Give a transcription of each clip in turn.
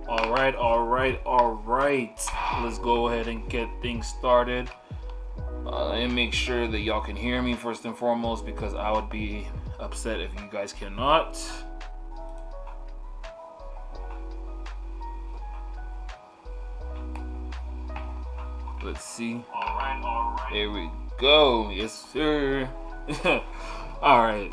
All right. Let's go ahead and get things started. And make sure that y'all can hear me first and foremost, because I would be upset if you guys cannot. Let's see. All right. There we go. Yes, sir. All right.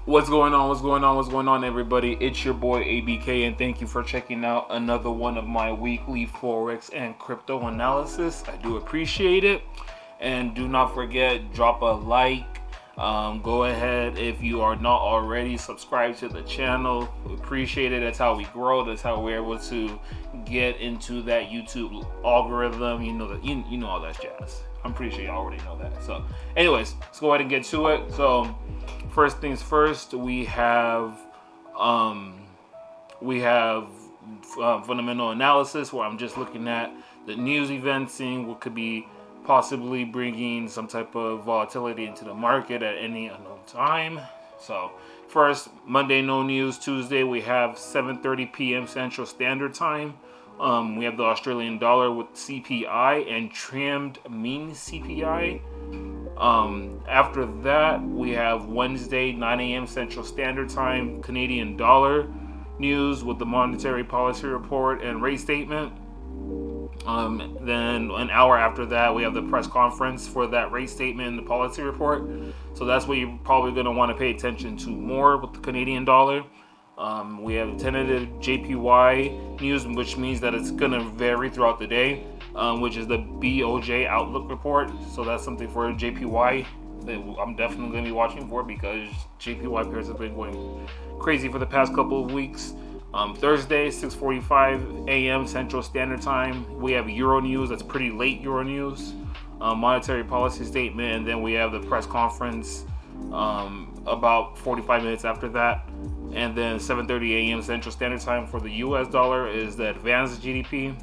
What's going on, everybody? It's your boy ABK, and thank you for checking out another one of my weekly Forex and crypto analysis. I do appreciate it. And do not forget, drop a like. Go ahead, if you are not already, subscribe to the channel. We appreciate it. That's how we grow. That's how we're able to get into that YouTube algorithm. You know that you know all that jazz. I'm pretty sure you already know that. So anyways, let's go ahead and get to it. So first things first, we have fundamental analysis, where I'm just looking at the news events, seeing what could be possibly bringing some type of volatility into the market at any unknown time. So first, Monday no news. Tuesday we have 7:30 p.m. Central Standard Time. We have the Australian dollar with CPI and trimmed mean CPI. After that, we have Wednesday 9 a.m. Central Standard Time Canadian dollar news with the monetary policy report and rate statement. Then an hour after that, we have the press conference for that rate statement and the policy report. So that's what you're probably going to want to pay attention to more with the Canadian dollar. We have tentative JPY news, which means that it's going to vary throughout the day, which is the BOJ outlook report. So that's something for JPY that I'm definitely going to be watching for, because JPY pairs have been going crazy for the past couple of weeks. Thursday, 6:45 a.m. Central Standard Time, we have Euro news. That's pretty late Euro news. Monetary policy statement, and then we have the press conference about 45 minutes after that. And then 7:30 a.m. Central Standard Time for the US dollar is the advanced GDP.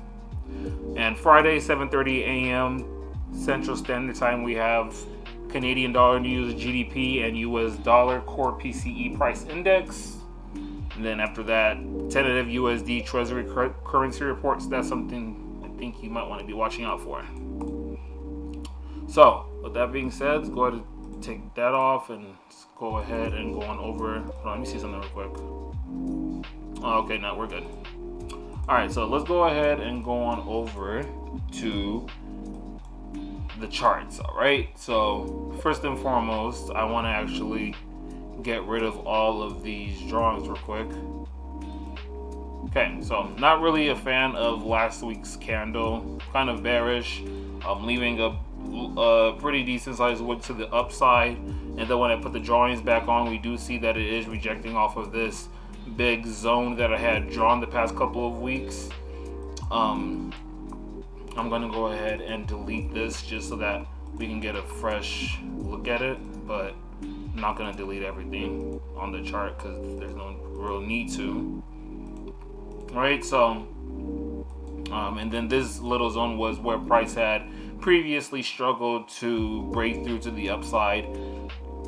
And Friday, 7:30 a.m. Central Standard Time, we have Canadian dollar news, GDP, and US dollar core PCE price index. And then after that, tentative USD Treasury currency reports. That's something I think you might want to be watching out for. So, with that being said, let's go ahead and take that off and let's go ahead and go on over. Hold on, let me see something real quick. Oh, okay, now we're good. All right, so let's go ahead and go on over to the charts. All right, so first and foremost, I want to actually get rid of all of these drawings real quick. Okay, so not really a fan of last week's candle. Kind of bearish. I'm leaving a pretty decent sized wick to the upside, and then when I put the drawings back on, we do see that it is rejecting off of this big zone that I had drawn the past couple of weeks. I'm gonna go ahead and delete this just so that we can get a fresh look at it, but I'm not gonna delete everything on the chart because there's no real need to. All right, so and then this little zone was where price had previously struggled to break through to the upside,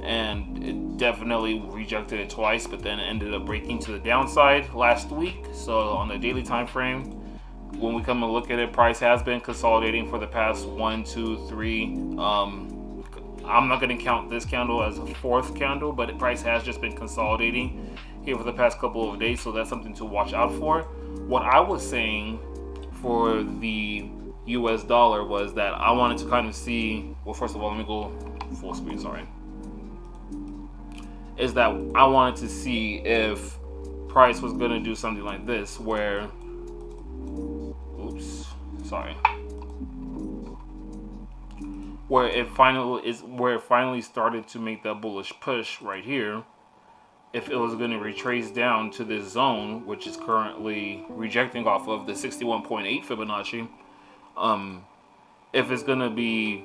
and it definitely rejected it twice, but then it ended up breaking to the downside last week. So on the daily time frame, when we come and look at it, price has been consolidating for the past 1, 2, 3. I'm not going to count this candle as a fourth candle, but the price has just been consolidating here for the past couple of days, so that's something to watch out for. What I was saying for the US dollar was that I wanted to kind of see, well, first of all, let me go full screen, sorry. Is that I wanted to see if price was going to do something like this, where, where it finally started to make that bullish push right here. If it was going to retrace down to this zone, which is currently rejecting off of the 61.8 Fibonacci, if it's going to be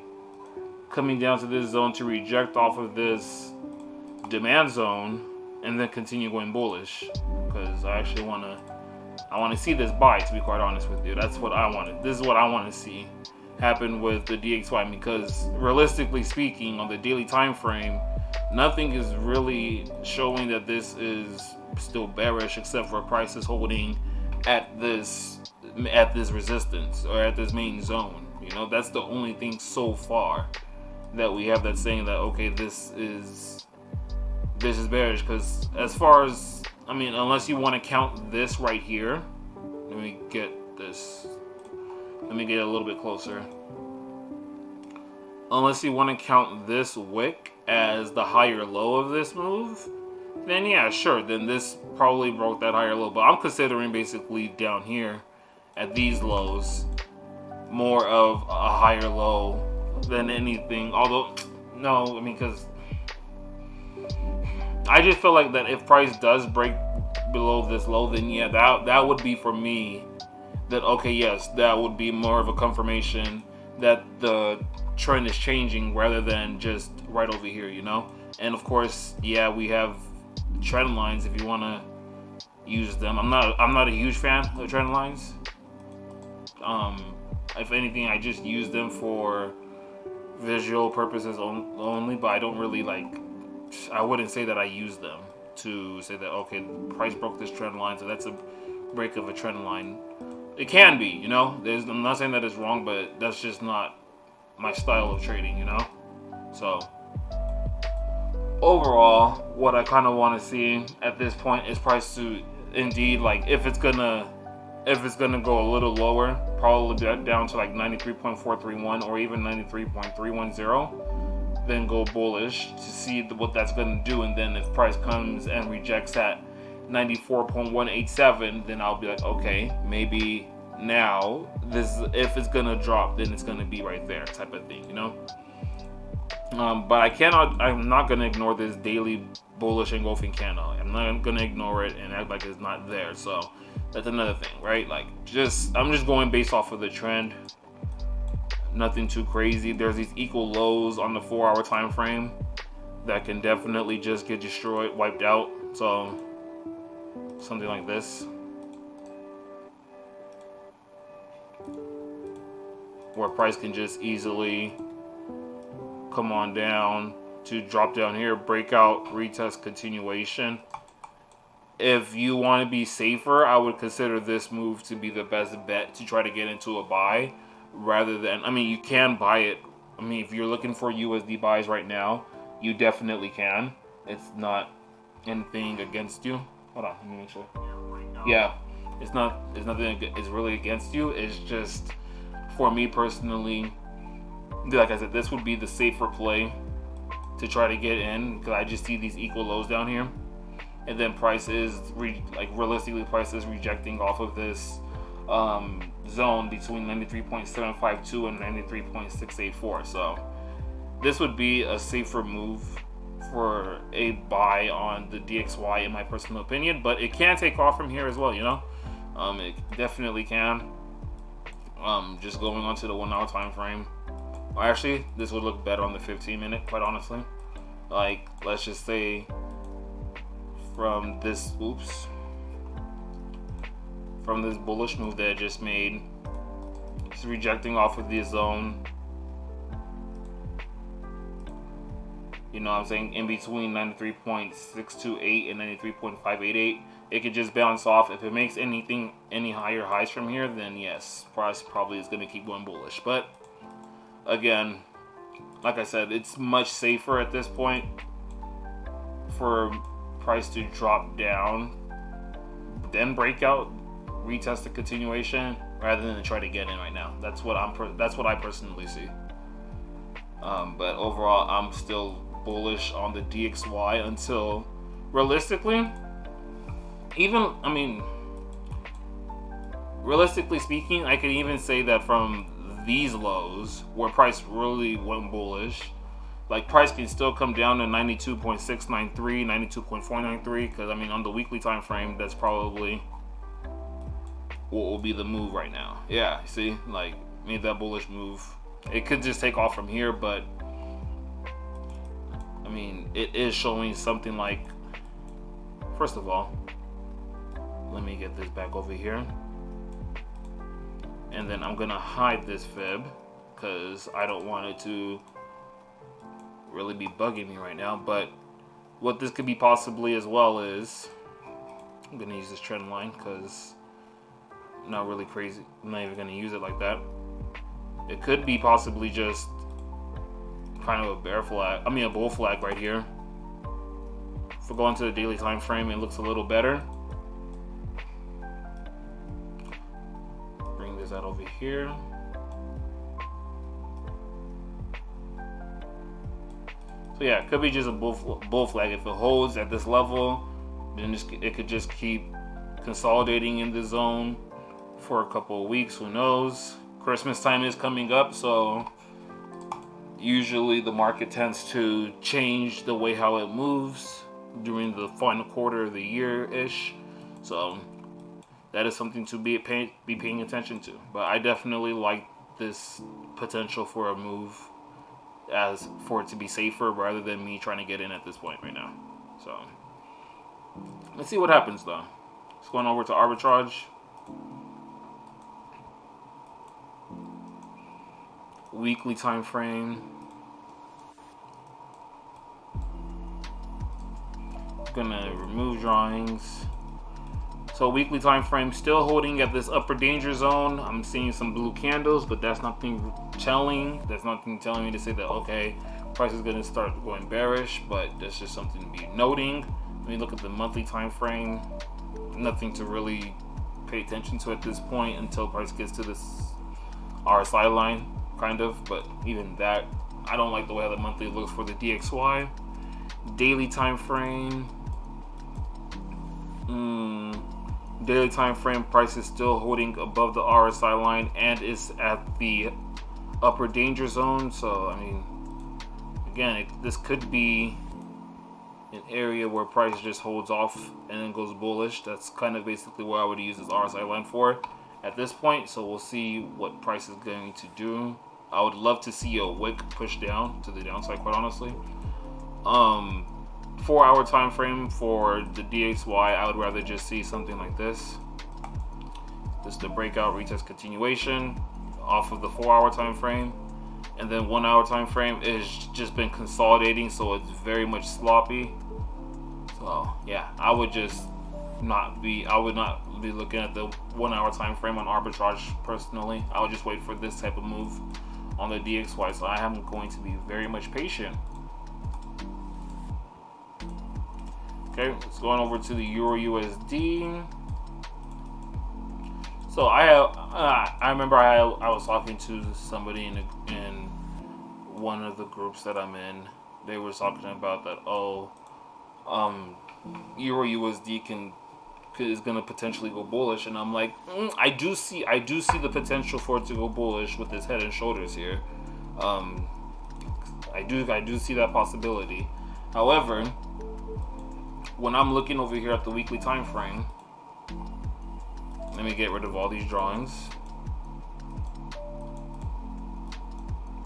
coming down to this zone to reject off of this demand zone and then continue going bullish, because I actually want to see this buy, to be quite honest with you. That's what I wanted. This is what I want to see happen with the DXY, because realistically speaking, on the daily time frame, nothing is really showing that this is still bearish, except for prices holding at this resistance or at this main zone. You know, that's the only thing so far that we have that's saying that, okay, this is bearish. Because as far as, I mean, unless you want to count this right here, let me get this, let me get a little bit closer. Unless you want to count this wick as the higher low of this move, then yeah, sure, then this probably broke that higher low. But I'm considering basically down here at these lows more of a higher low than anything. Although, no, I mean, because I just feel like that if price does break below this low, then yeah, that would be for me that, okay, yes, that would be more of a confirmation that the trend is changing rather than just right over here, you know. And of course, yeah, we have trend lines if you want to use them. I'm not a huge fan of trend lines. If anything, I just use them for visual purposes only, but I don't really I wouldn't say that I use them to say that, okay, the price broke this trend line, so that's a break of a trend line. It can be, you know. I'm not saying that it's wrong, but that's just not my style of trading, you know. So overall, what I kind of want to see at this point is price to indeed, like, if it's gonna go a little lower, probably down to like 93.431 or even 93.310, then go bullish to see what that's gonna do. And then if price comes and rejects at 94.187, then I'll be like, okay, maybe now this, if it's gonna drop, then it's gonna be right there, type of thing, you know. But I'm not gonna ignore this daily bullish engulfing candle. I'm not gonna ignore it and act like it's not there. So that's another thing, right? Like, I'm just going based off of the trend. Nothing too crazy. There's these equal lows on the 4-hour time frame that can definitely just get destroyed, wiped out. So something like this, where price can just easily come on down to drop down here, breakout, retest, continuation. If you want to be safer, I would consider this move to be the best bet to try to get into a buy, rather than, I mean, you can buy it. I mean, if you're looking for USD buys right now, you definitely can. It's not anything against you. Hold on, let me make sure. Yeah, it's nothing. It's really against you. It's just, for me personally, like I said, this would be the safer play to try to get in, because I just see these equal lows down here, and then price is realistically, price is rejecting off of this zone between 93.752 and 93.684. So this would be a safer move for a buy on the DXY, in my personal opinion. But it can take off from here as well, you know. It definitely can. Just going on to the 1-hour time frame. Well, actually, this would look better on the 15-minute, quite honestly. Like, let's just say from this bullish move that I just made, it's rejecting off of the zone, you know what I'm saying, in between 93.628 and 93.588. It could just bounce off. If it makes any higher highs from here, then yes, price probably is going to keep going bullish. But again, like I said, it's much safer at this point for price to drop down, then breakout, retest the continuation, rather than try to get in right now. That's what I personally see. But overall, I'm still bullish on the DXY until, realistically, realistically speaking, I could even say that from these lows where price really went bullish, like, price can still come down to 92.693, 92.493, because I mean, on the weekly time frame, that's probably what will be the move right now. Yeah, see, like, made that bullish move. It could just take off from here, but I mean, it is showing something like, first of all, let me get this back over here, and then I'm gonna hide this fib because I don't want it to really be bugging me right now. But what this could be possibly as well is, I'm gonna use this trend line because not really crazy. I'm not even going to use it like that. It could be possibly just kind of a bear flag. I mean, a bull flag right here. If we go into the daily time frame, it looks a little better. Bring this out over here. So yeah, it could be just a bull flag. If it holds at this level, then it could just keep consolidating in the zone for a couple of weeks. Who knows? Christmas time is coming up, so usually the market tends to change the way how it moves during the final quarter of the year-ish. So that is something to be paying attention to. But I definitely like this potential for a move, as for it to be safer rather than me trying to get in at this point right now. So let's see what happens though. Let's go on over to arbitrage. Weekly time frame. Gonna remove drawings. So weekly time frame still holding at this upper danger zone. I'm seeing some blue candles, but that's nothing telling. That's nothing telling me to say that okay, price is gonna start going bearish, but that's just something to be noting. Let me look at the monthly time frame. Nothing to really pay attention to at this point until price gets to this RSI line, kind of. But even that, I don't like the way how the monthly looks for the DXY. Daily time frame. Daily time frame, price is still holding above the RSI line and is at the upper danger zone. So I mean, again, this could be an area where price just holds off and then goes bullish. That's kind of basically what I would use this RSI line for at this point. So we'll see what price is going to do. I would love to see a wick push down to the downside, quite honestly. 4-hour time frame for the DXY, I would rather just see something like this. This is the breakout, retest, continuation off of the 4-hour time frame. And then 1-hour time frame is just been consolidating, so it's very much sloppy. So yeah, I would not be looking at the 1-hour time frame on arbitrage personally. I would just wait for this type of move on the DXY. So I am going to be very much patient. Okay, let's go on over to the Euro USD. So I remember I was talking to somebody in one of the groups that I'm in. They were talking about that Euro USD is gonna potentially go bullish, and I'm like, I do see the potential for it to go bullish with this head and shoulders here. I do see that possibility. However, when I'm looking over here at the weekly time frame, let me get rid of all these drawings.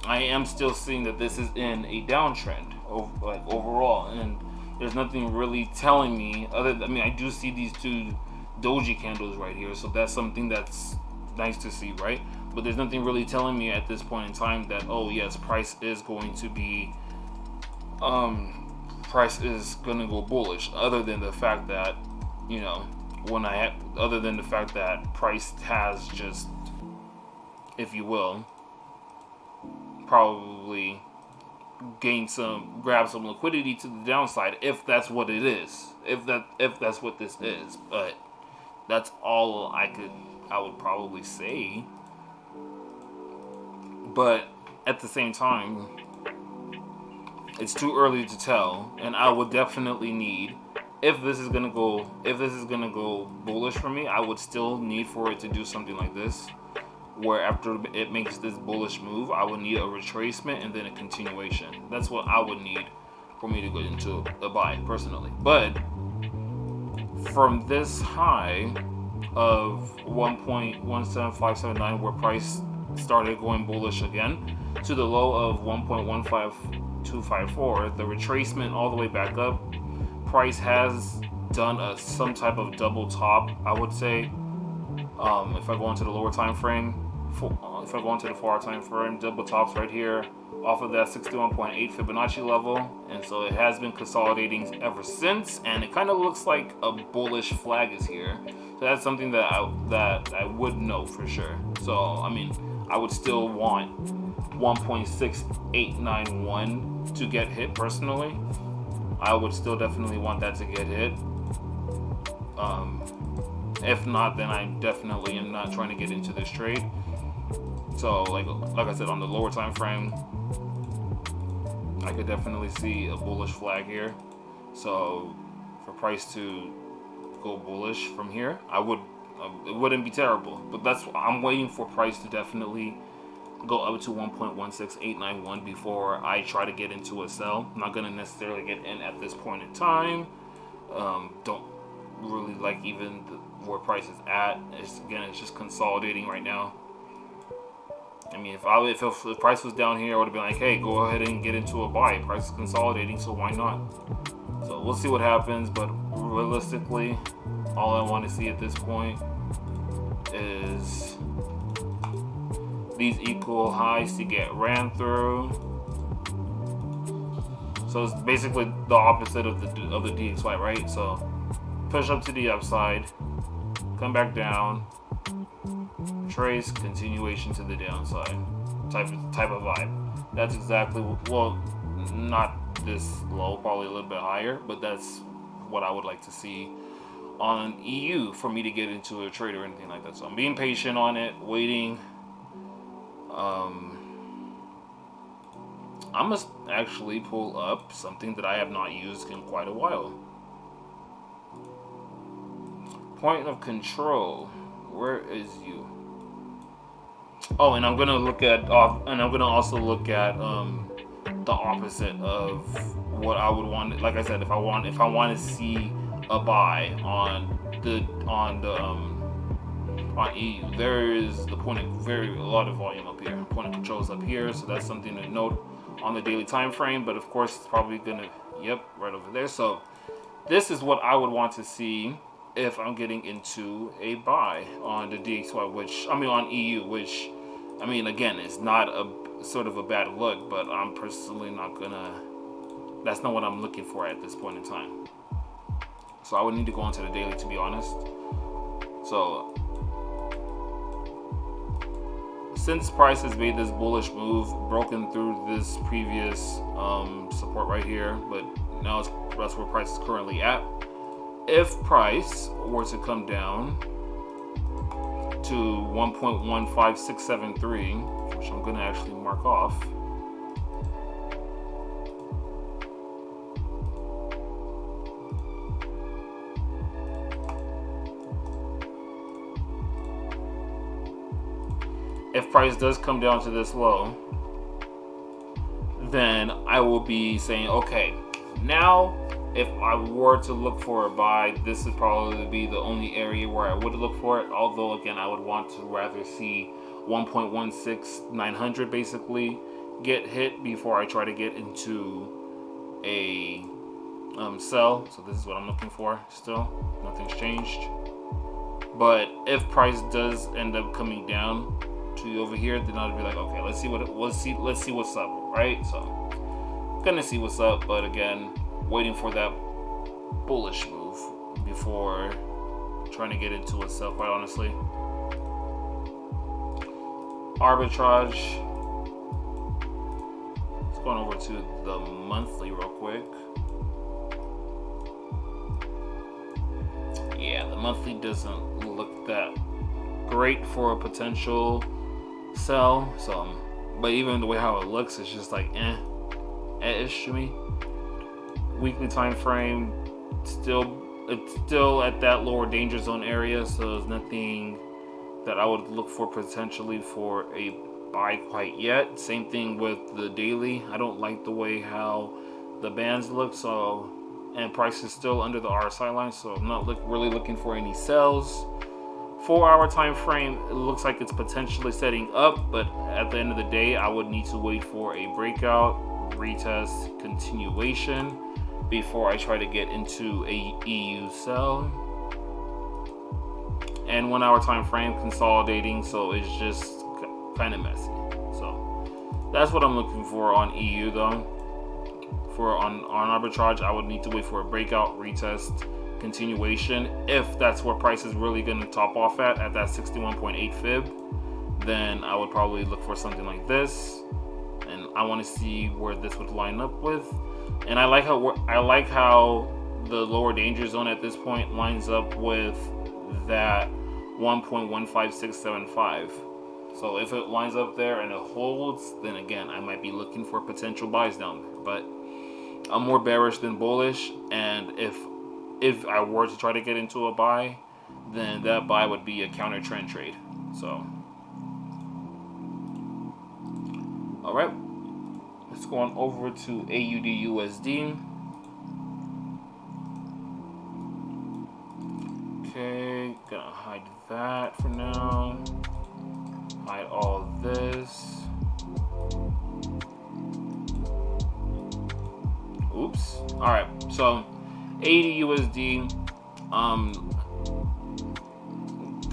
I am still seeing that this is in a downtrend, like overall, and there's nothing really telling me I do see these two doji candles right here, so that's something that's nice to see, right? But there's nothing really telling me at this point in time that, oh yes, price is going to be price is gonna go bullish, other than the fact that, you know, other than the fact that price has just, if you will, probably grab some liquidity to the downside, if that's what it is, if that's what this is. But that's all I would probably say. But at the same time, it's too early to tell, and I would definitely need, if this is gonna go bullish for me, I would still need for it to do something like this, where after it makes this bullish move, I would need a retracement and then a continuation. That's what I would need for me to go into a buy personally. But from this high of 1.17579, where price started going bullish again, to the low of 1.15254, the retracement all the way back up, price has done some type of double top, I would say. If I go into the lower time frame if I go into the 4-hour time frame, double tops right here off of that 61.8 Fibonacci level, and so it has been consolidating ever since, and it kind of looks like a bullish flag is here. So that's something that I would know for sure. So I mean, I would still want 1.6891 to get hit personally. I would still definitely want that to get hit. If not, then I definitely am not trying to get into this trade. So like I said, on the lower time frame, I could definitely see a bullish flag here. So for price to go bullish from here, it wouldn't be terrible. But I'm waiting for price to definitely go up to 1.16891 before I try to get into a sell. I'm not gonna necessarily get in at this point in time. Don't really like even where price is at. It's just consolidating right now. I mean, if the price was down here, I would have been like, hey, go ahead and get into a buy. Price is consolidating, so why not? So we'll see what happens, but realistically, all I want to see at this point is these equal highs to get ran through. So it's basically the opposite of the DXY, right? So push up to the upside, come back down, trace, continuation to the downside, type of vibe. That's exactly, well, not this low, probably a little bit higher, but that's what I would like to see on EU for me to get into a trade or anything like that. So I'm being patient on it, waiting. I must actually pull up something that I have not used in quite a while. Point of control. Where is you? Oh, and I'm gonna also look at the opposite of what I would want. Like I said, if I want to see a buy on EU, there is a lot of volume up here. Point of control is up here, so that's something to note on the daily time frame. But of course, it's probably gonna, right over there. So this is what I would want to see if I'm getting into a buy on the DXY, on EU, which, I mean, again, it's not a sort of a bad look, but I'm personally not gonna, that's not what I'm looking for at this point in time. So I would need to go into the daily, to be honest. So since price has made this bullish move, broken through this previous support right here, but now that's where price is currently at. If price were to come down to 1.15673, which I'm going to actually mark off, if price does come down to this low, then I will be saying, okay, now if I were to look for a buy, this would probably be the only area where I would look for it. Although, again, I would want to rather see 1.16900 basically get hit before I try to get into a sell. So this is what I'm looking for still. Nothing's changed. But if price does end up coming down to over here, then I'd be like, okay, let's see what's up, right? So gonna see what's up, but again, waiting for that bullish move before trying to get into a sell, quite honestly. Arbitrage. Let's go over to the monthly real quick. Yeah, the monthly doesn't look that great for a potential sell. So, but even the way how it looks, it's just like ish to me. Weekly time frame, it's still at that lower danger zone area, so there's nothing that I would look for potentially for a buy quite yet. Same thing with the daily. I don't like the way how the bands look, so, and price is still under the RSI line, so I'm not really looking for any sells. 4-hour time frame, it looks like it's potentially setting up, but at the end of the day, I would need to wait for a breakout, retest, continuation before I try to get into a EU sell. And 1-hour time frame consolidating, so it's just kind of messy. So that's what I'm looking for on EU though. For on arbitrage, I would need to wait for a breakout, retest, continuation. If that's where price is really going to top off at that 61.8 fib, then I would probably look for something like this, and I want to see where this would line up with. And I like how the lower danger zone at this point lines up with that 1.15675. So if it lines up there and it holds, then again I might be looking for potential buys down there. But I'm more bearish than bullish, and if I were to try to get into a buy, then that buy would be a counter trend trade. So all right, let's go on over to AUD/USD. Okay, gonna hide that for now. Hide all this. Oops. All right, so AUD/USD,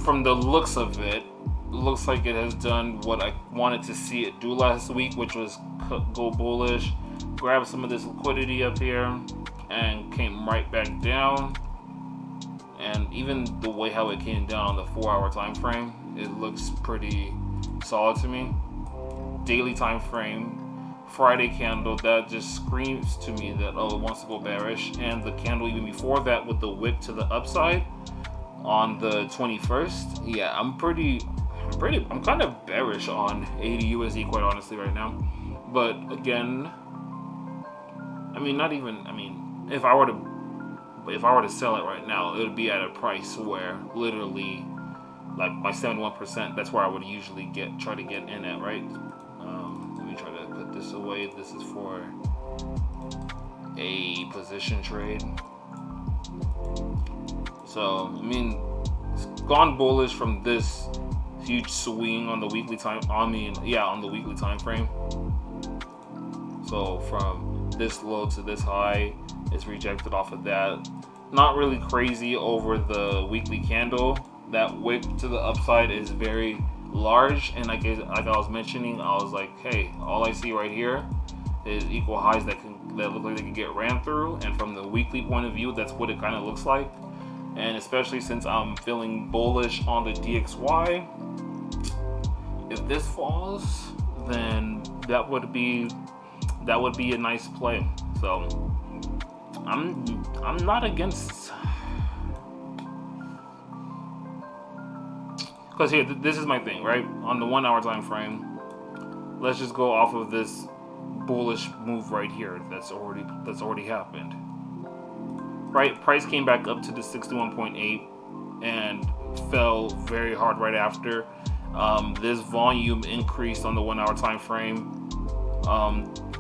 from the looks of it, looks like it has done what I wanted to see it do last week, which was go bullish, grab some of this liquidity up here, and came right back down. And even the way how it came down on the 4-hour time frame, it looks pretty solid to me. Daily time frame, Friday candle, that just screams to me that, oh, it wants to go bearish. And the candle even before that with the wick to the upside on the 21st, yeah, I'm kind of bearish on AUD/USD, quite honestly, right now. But again, if I were to sell it right now, it would be at a price where literally, like my 71%, that's where I would usually try to get in at, right? Let me try to put this away. This is for a position trade. So it's gone bullish from this huge swing on the weekly time. On the weekly time frame. So from this low to this high, it's rejected off of that. Not really crazy over the weekly candle. That wick to the upside is very large, and like I was mentioning, I was like, hey, all I see right here is equal highs that look like they can get ran through. And from the weekly point of view, that's what it kind of looks like. And especially since I'm feeling bullish on the DXY, if this falls, then that would be a nice play. So I'm not against, because here, this is my thing, right? On the 1-hour time frame, let's just go off of this bullish move right here that's already happened. Right, price came back up to the 61.8 and fell very hard right after. This volume increased on the 1-hour time frame.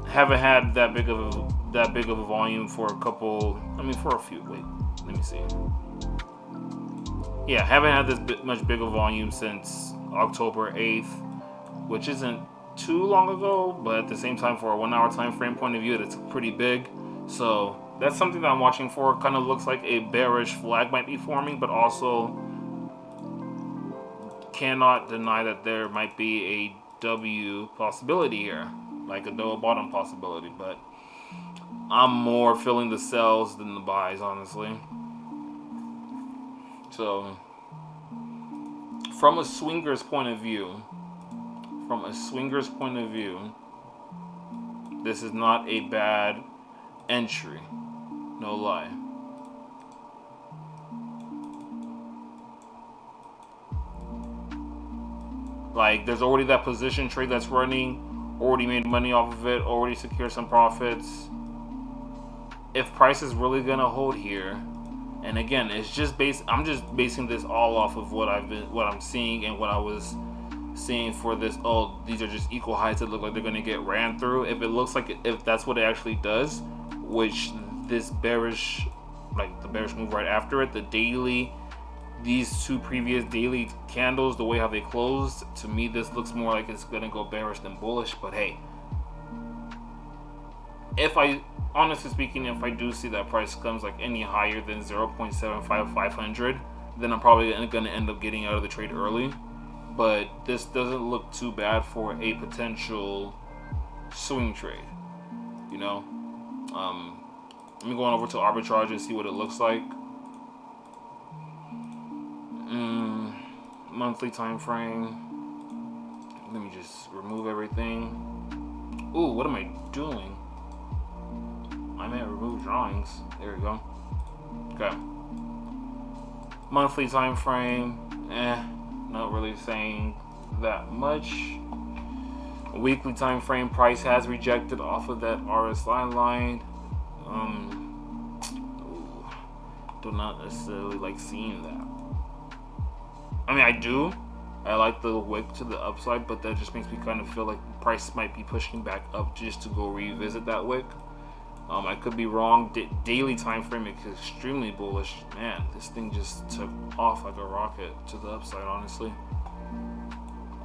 Haven't had that big of a volume for a few. Wait, let me see. Yeah, haven't had this much bigger volume since October 8th, which isn't too long ago, but at the same time, for a 1-hour time frame point of view, it's pretty big. So that's something that I'm watching for. Kind of looks like a bearish flag might be forming, but also cannot deny that there might be a W possibility here, like a double bottom possibility. But I'm more feeling the sells than the buys, honestly. So from a swinger's point of view, this is not a bad entry, no lie. Like, there's already that position trade that's running, already made money off of it, already secured some profits. If price is really gonna hold here, and again, I'm just basing this all off of what I'm seeing and what I was seeing for this. Oh, these are just equal highs that look like they're gonna get ran through. If it looks like if that's what it actually does, which this bearish, like the bearish move right after it, the daily, these two previous daily candles, the way how they closed, to me this looks more like it's gonna go bearish than bullish. But hey, honestly speaking, if I do see that price comes like any higher than 0.75500, then I'm probably gonna end up getting out of the trade early. but this doesn't look too bad for a potential swing trade, you know. Let me go on over to arbitrage and see what it looks like. Monthly time frame. Let me just remove everything. Ooh, what am I doing? I may have removed drawings. There we go. Okay. Monthly time frame. Not really saying that much. Weekly time frame, price has rejected off of that RSI line. Do not necessarily like seeing that. I mean, I do. I like the wick to the upside, but that just makes me kind of feel like the price might be pushing back up just to go revisit that wick. I could be wrong. Daily time frame is extremely bullish. Man, this thing just took off like a rocket to the upside, honestly.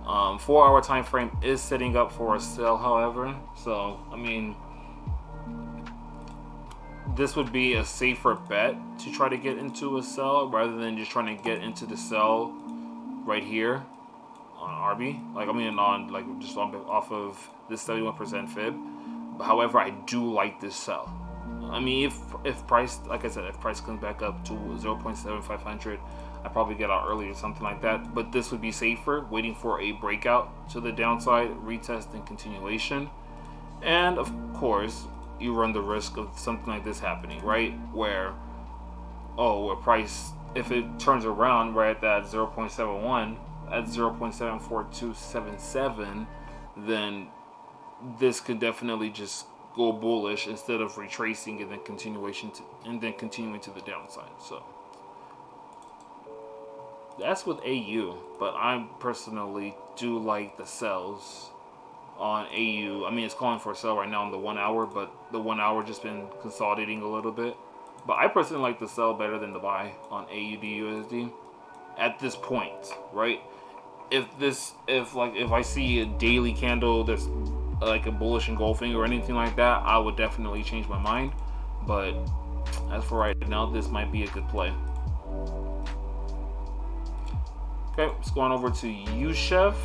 4-hour time frame is setting up for a sell, however. So, I mean, this would be a safer bet to try to get into a sell rather than just trying to get into the sell right here on RB. Like, I mean, on like just off of this 71% fib. However, I do like this sell. I mean, if price, like I said, if price comes back up to 0.7500, I probably get out early or something like that. But this would be safer, waiting for a breakout to the downside, retest and continuation. And of course, you run the risk of something like this happening, right? Where price, if it turns around right at that 0.71, at 0.74277, then this could definitely just go bullish instead of retracing and then continuing to the downside. So that's with AU, but I personally do like the sells on AU. I mean, it's calling for a sell right now on the 1 hour, but the 1 hour just been consolidating a little bit. But I personally like the sell better than the buy on AUD/USD at this point, right? If I see a daily candle that's like a bullish engulfing or anything like that, I would definitely change my mind. But as for right now, this might be a good play. Okay, let's go on over to UCHF.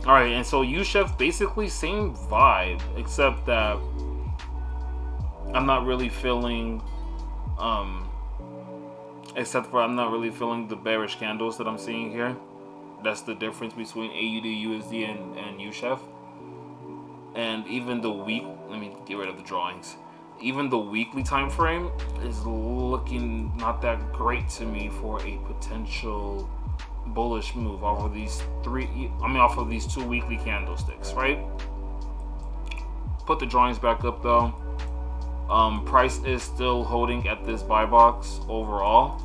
All right, and so UCHF basically same vibe, except that I'm not really feeling, I'm not really feeling the bearish candles that I'm seeing here. That's the difference between AUD/USD and UCHF. And even the week, let me get rid of the drawings. Even the weekly time frame is looking not that great to me for a potential bullish move off of these off of these 2 weekly candlesticks, right? Put the drawings back up though. Price is still holding at this buy box overall,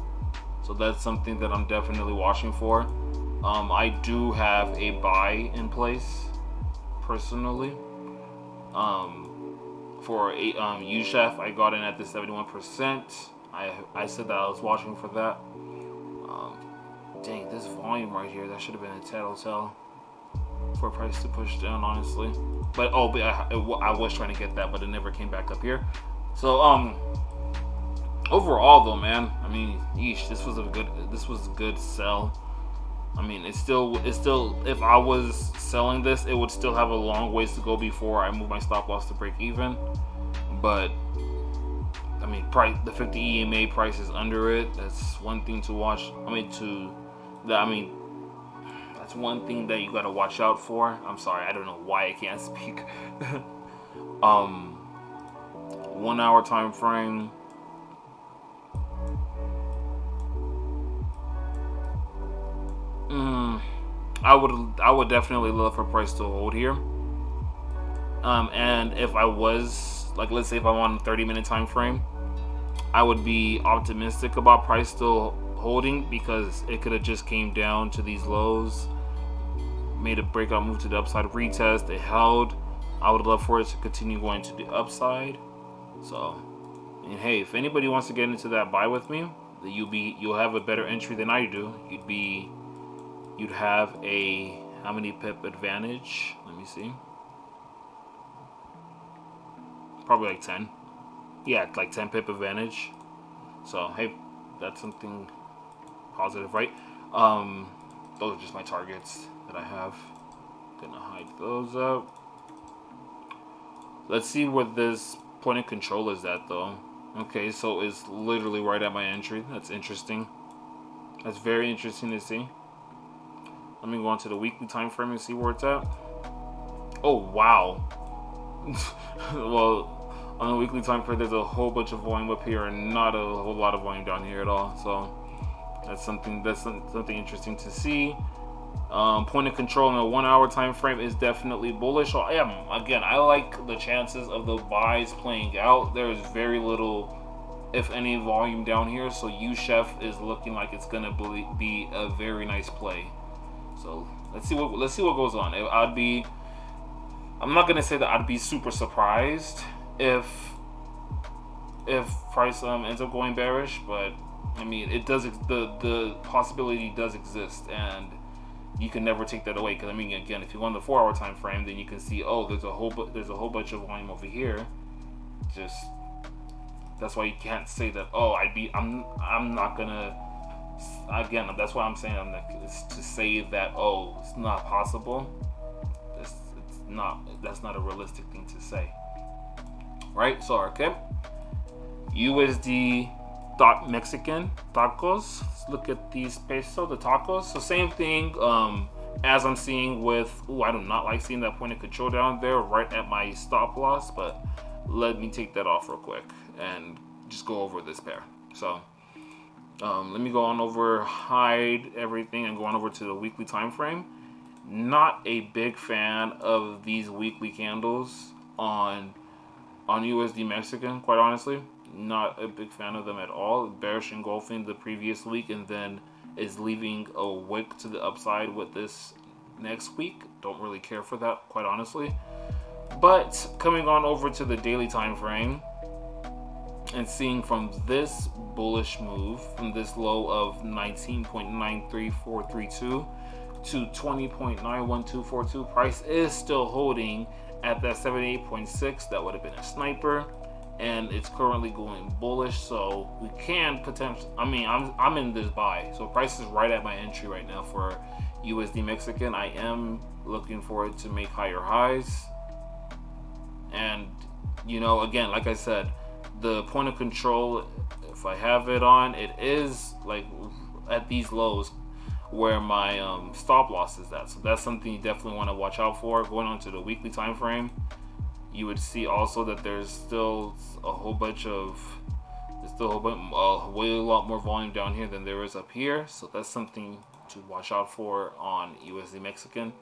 so that's something that I'm definitely watching for. I do have a buy in place personally. For UCHF, I got in at the 71%. I said that I was watching for that. Dang, this volume right here, that should have been a tattletale for price to push down, honestly. But I was trying to get that, but it never came back up here. So overall though, man, I mean, yeesh, this was a good sell. I mean, it's still, if I was selling this, it would still have a long ways to go before I move my stop loss to break even. But I mean, the 50 EMA price is under it. That's one thing to watch. That's one thing that you gotta watch out for. I'm sorry, I don't know why I can't speak. 1 hour time frame. I would definitely love for price to hold here. And if I was, like, let's say if I'm on a 30-minute time frame, I would be optimistic about price still holding, because it could have just came down to these lows, made a breakout move to the upside, retest, it held. I would love for it to continue going to the upside. So, and hey, if anybody wants to get into that buy with me, you'll have a better entry than I do. You'd have a, how many pip advantage? Let me see. Probably like 10. Yeah, like 10 pip advantage. So hey, that's something positive, right? Those are just my targets that I have. Gonna hide those up. Let's see what this point of control is at though. Okay, so it's literally right at my entry. That's interesting. That's very interesting to see. Let me go on to the weekly time frame and see where it's at. Oh wow. Well, on the weekly time frame, there's a whole bunch of volume up here and not a whole lot of volume down here at all. So that's something interesting to see. Point of control in a 1 hour time frame is definitely bullish. So I like the chances of the buys playing out. There is very little, if any, volume down here. So UCHF is looking like it's gonna be a very nice play. So let's see what goes on. I'm not gonna say that I'd be super surprised if price ends up going bearish, but I mean it does, the possibility does exist, and you can never take that away. Because I mean, again, if you go on the 4 hour time frame, then you can see, oh, there's a whole bunch of volume over here. Just that's why you can't say that. Oh, I'm not gonna. Again, that's why I'm saying is to say that, oh, it's not possible. That's not a realistic thing to say, right? So okay, USD.Mexican tacos. Let's look at these peso, the tacos. So same thing as I'm seeing with, I do not like seeing that point of control down there right at my stop loss, but let me take that off real quick and just go over this pair. So let me go on over, hide everything, and go on over to the weekly time frame. Not a big fan of these weekly candles on USD Mexican, quite honestly. Not a big fan of them at all. Bearish engulfing the previous week and then is leaving a wick to the upside with this next week. Don't really care for that, quite honestly. But coming on over to the daily time frame and seeing from this bullish move, from this low of 19.93432 to 20.91242, price is still holding at that 78.6. That would have been a sniper, and it's currently going bullish. So we can potentially, I mean, I'm in this buy, so price is right at my entry right now for USD Mexican. I am looking for it to make higher highs, and you know, again, like I said, the point of control, if I have it on, it is like at these lows where my stop loss is at. So that's something you definitely want to watch out for. Going on to the weekly time frame, you would see also that there's still a way a lot more volume down here than there is up here. So that's something to watch out for on USD Mexican.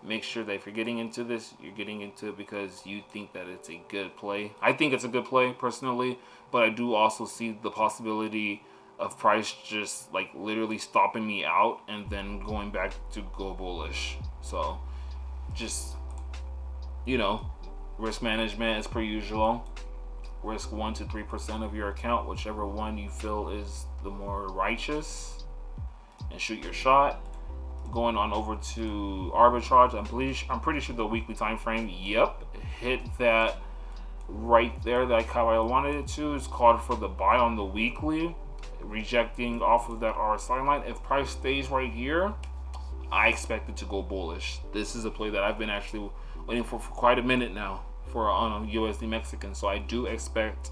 Make sure that if you're getting into this, you're getting into it because you think that it's a good play. I think it's a good play personally, but I do also see the possibility of price just like literally stopping me out and then going back to go bullish. So just, you know, risk management as per usual. Risk 1 to 3% of your account, whichever one you feel is the more righteous, and shoot your shot. Going on over to arbitrage, I'm pretty sure the weekly time frame, yep, hit that right there, like how I wanted it to. It's called for the buy on the weekly, rejecting off of that RSI line. If price stays right here, I expect it to go bullish. This is a play that I've been actually waiting for quite a minute now for on USD Mexican. So I do expect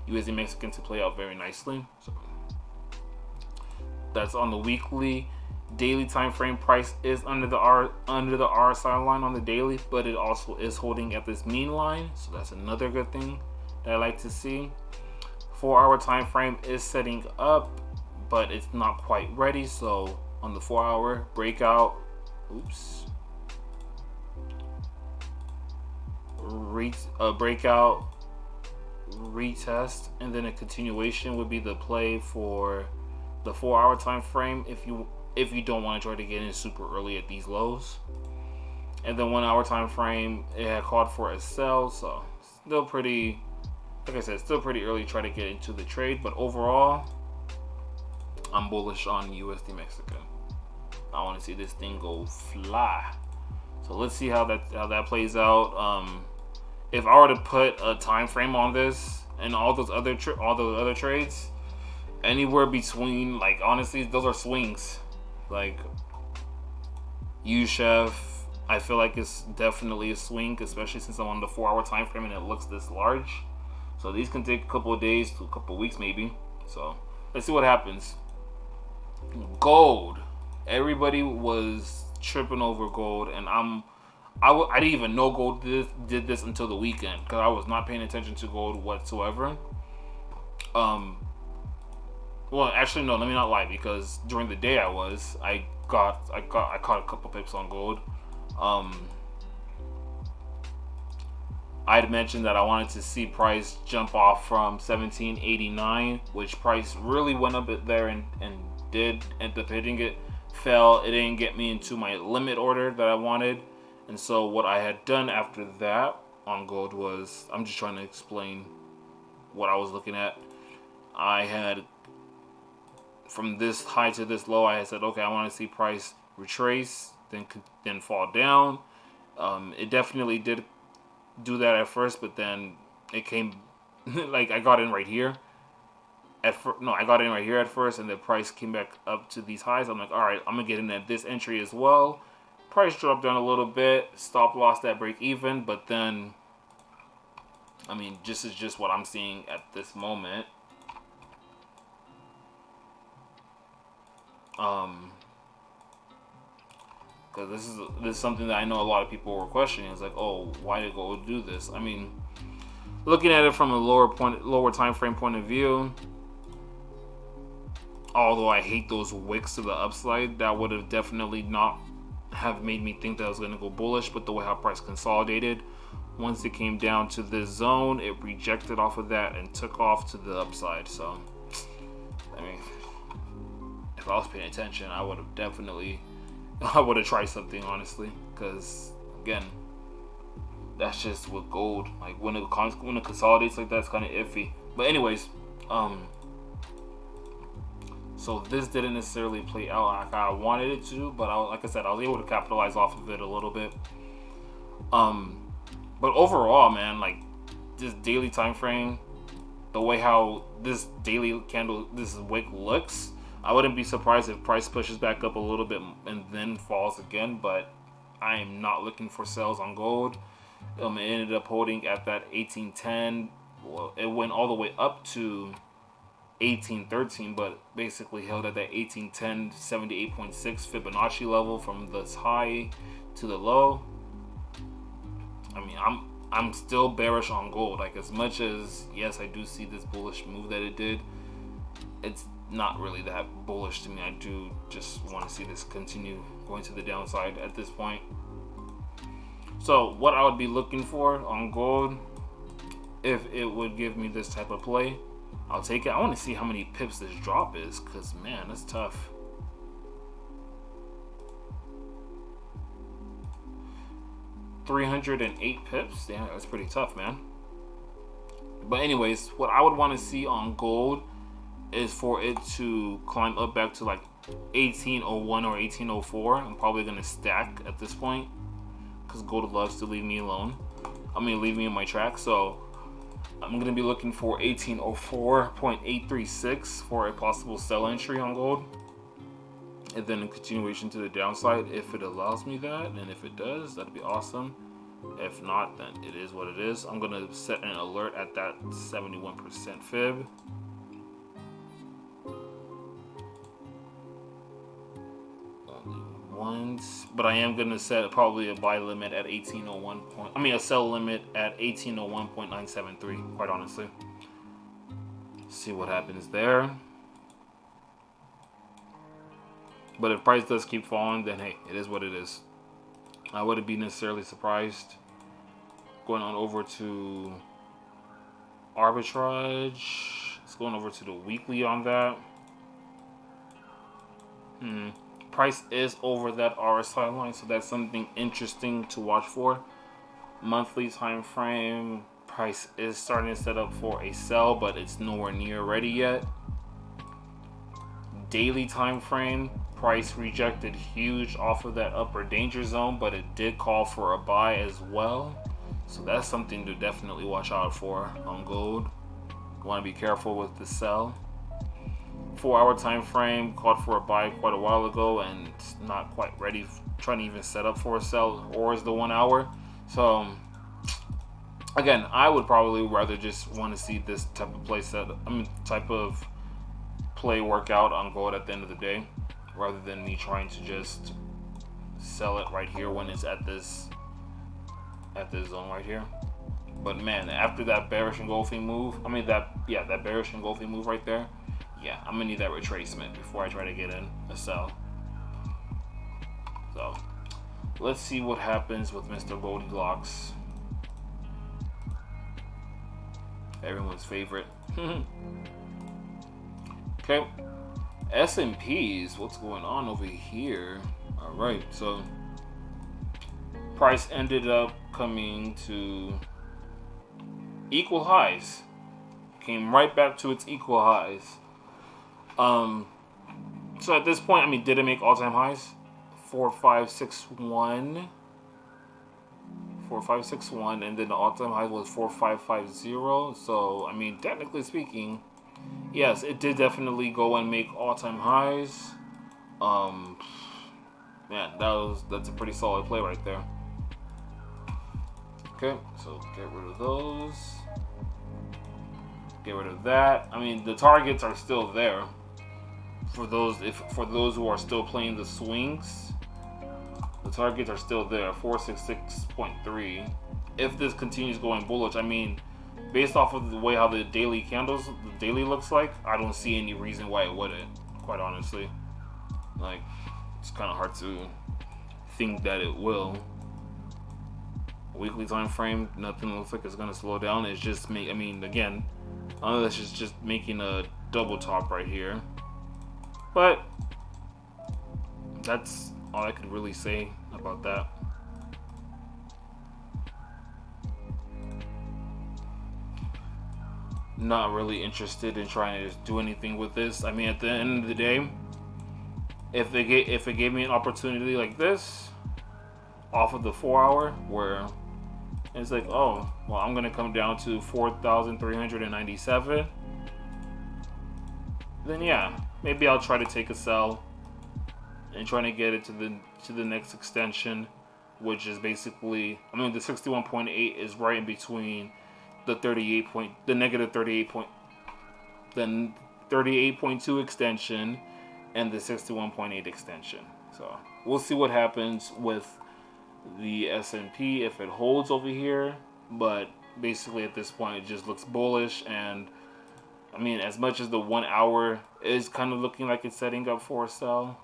USD Mexican to play out very nicely. So that's on the weekly. Daily time frame, price is under the RSI line on the daily, but it also is holding at this mean line. So that's another good thing that I like to see. 4 hour time frame is setting up, but it's not quite ready. So on the 4 hour breakout, breakout, retest, and then a continuation would be the play for the 4 hour time frame if you don't want to try to get in super early at these lows. And then 1 hour time frame, it had called for a sell, so still pretty, like I said, still pretty early to try to get into the trade. But overall, I'm bullish on USD Mexican. I want to see this thing go fly. So let's see how that plays out. If I were to put a time frame on this and all those other trades, anywhere between, like, honestly, those are swings. Like UCHF, I feel like it's definitely a swing, especially since I'm on the 4-hour time frame and it looks this large. So these can take a couple of days to a couple of weeks maybe. So let's see what happens. Gold. Everybody was tripping over gold, and I didn't even know gold did this until the weekend, because I was not paying attention to gold whatsoever. Well, actually, no, let me not lie, because during the day I caught a couple pips on gold. I had mentioned that I wanted to see price jump off from 1789, which price really went up there and did end up hitting it. Fell. It didn't get me into my limit order that I wanted, and so what I had done after that on gold was, I'm just trying to explain what I was looking at. I had, from this high to this low, I had said, okay, I want to see price retrace, then fall down. It definitely did do that at first, but then it came like I got in right here. I got in right here at first, and the price came back up to these highs. I'm like, all right, I'm gonna get in at this entry as well. Price dropped down a little bit, stop loss at break even, but then, I mean, this is just what I'm seeing at this moment. Because this is something that I know a lot of people were questioning. It's like, oh, why did gold do this? I mean, looking at it from a lower time frame point of view, although I hate those wicks to the upside, that would have definitely not have made me think that I was going to go bullish. But the way how price consolidated, once it came down to this zone, it rejected off of that and took off to the upside. So, I mean, if I was paying attention, I would have tried something, honestly, because again, that's just with gold. Like when it consolidates like that, it's kind of iffy. But anyways, so this didn't necessarily play out like I wanted it to, but like I said, I was able to capitalize off of it a little bit. But overall, man, like this daily time frame, the way how this daily candle, this wick looks, I wouldn't be surprised if price pushes back up a little bit and then falls again. But I am not looking for sales on gold. It ended up holding at that 1810. Well, it went all the way up to 1813, but basically held at that 1810 78.6 Fibonacci level from the high to the low. I mean, I'm still bearish on gold. Like, as much as, yes, I do see this bullish move that it did, it's not really that bullish to me. I do just want to see this continue going to the downside at this point. So what I would be looking for on gold, if it would give me this type of play, I'll take it. I want to see how many pips this drop is, because man, that's tough. $308 pips. Damn, that's pretty tough, man. But anyways, what I would want to see on gold is for it to climb up back to like 1801 or 1804. I'm probably gonna stack at this point, because gold loves to leave me alone. Leave me in my track. So I'm gonna be looking for 1804.836 for a possible sell entry on gold, and then a continuation to the downside if it allows me that. And if it does, that'd be awesome. If not, then it is what it is. I'm gonna set an alert at that 71% fib. Once, but I am gonna set probably a buy limit at 1801. A sell limit at 1801.973. Quite honestly, see what happens there. But if price does keep falling, then hey, it is what it is. I wouldn't be necessarily surprised. Going on over to arbitrage. Let's go on over to the weekly on that. Price is over that RSI line, so that's something interesting to watch for. Monthly time frame, price is starting to set up for a sell, but it's nowhere near ready yet. Daily time frame, price rejected huge off of that upper danger zone, but it did call for a buy as well. So that's something to definitely watch out for on gold. You want to be careful with the sell. 4-hour time frame called for a buy quite a while ago, and it's not quite ready, trying to even set up for a sell, or is the 1 hour. So again, I would probably rather just want to see this type of type of play work out on gold at the end of the day, rather than me trying to just sell it right here when it's at this zone right here. But man, after that bearish engulfing move, that bearish engulfing move right there, yeah, I'm gonna need that retracement before I try to get in a sell. So let's see what happens with Mr. Goldilocks, everyone's favorite. Okay, S&Ps, what's going on over here? All right, so price ended up coming to equal highs, came right back to its equal highs. So at this point, I mean, did it make all-time highs? 4561, and then the all-time high was 4550. So I mean, technically speaking, yes, it did definitely go and make all-time highs. Man, that's a pretty solid play right there. Okay, so get rid of those. Get rid of that. I mean, the targets are still there for those who are still playing the swings. The targets are still there, 466.3. If this continues going bullish, I mean, based off of the way how the daily looks like, I don't see any reason why it wouldn't, quite honestly. Like, it's kind of hard to think that it will. Weekly time frame, nothing looks like it's gonna slow down. It's just again, unless it's just making a double top right here. But that's all I could really say about that. Not really interested in trying to do anything with this. I mean, at the end of the day, if it gave me an opportunity like this off of the 4-hour, where it's like, oh, well, I'm gonna come down to 4,397, then yeah, maybe I'll try to take a sell and trying to get it to the next extension, which is basically, I mean, the 61.8 is right in between the negative 38.2 extension and the 61.8 extension. So we'll see what happens with the S&P if it holds over here, but basically at this point it just looks bullish. And I mean, as much as the 1 hour is kind of looking like it's setting up for a sell,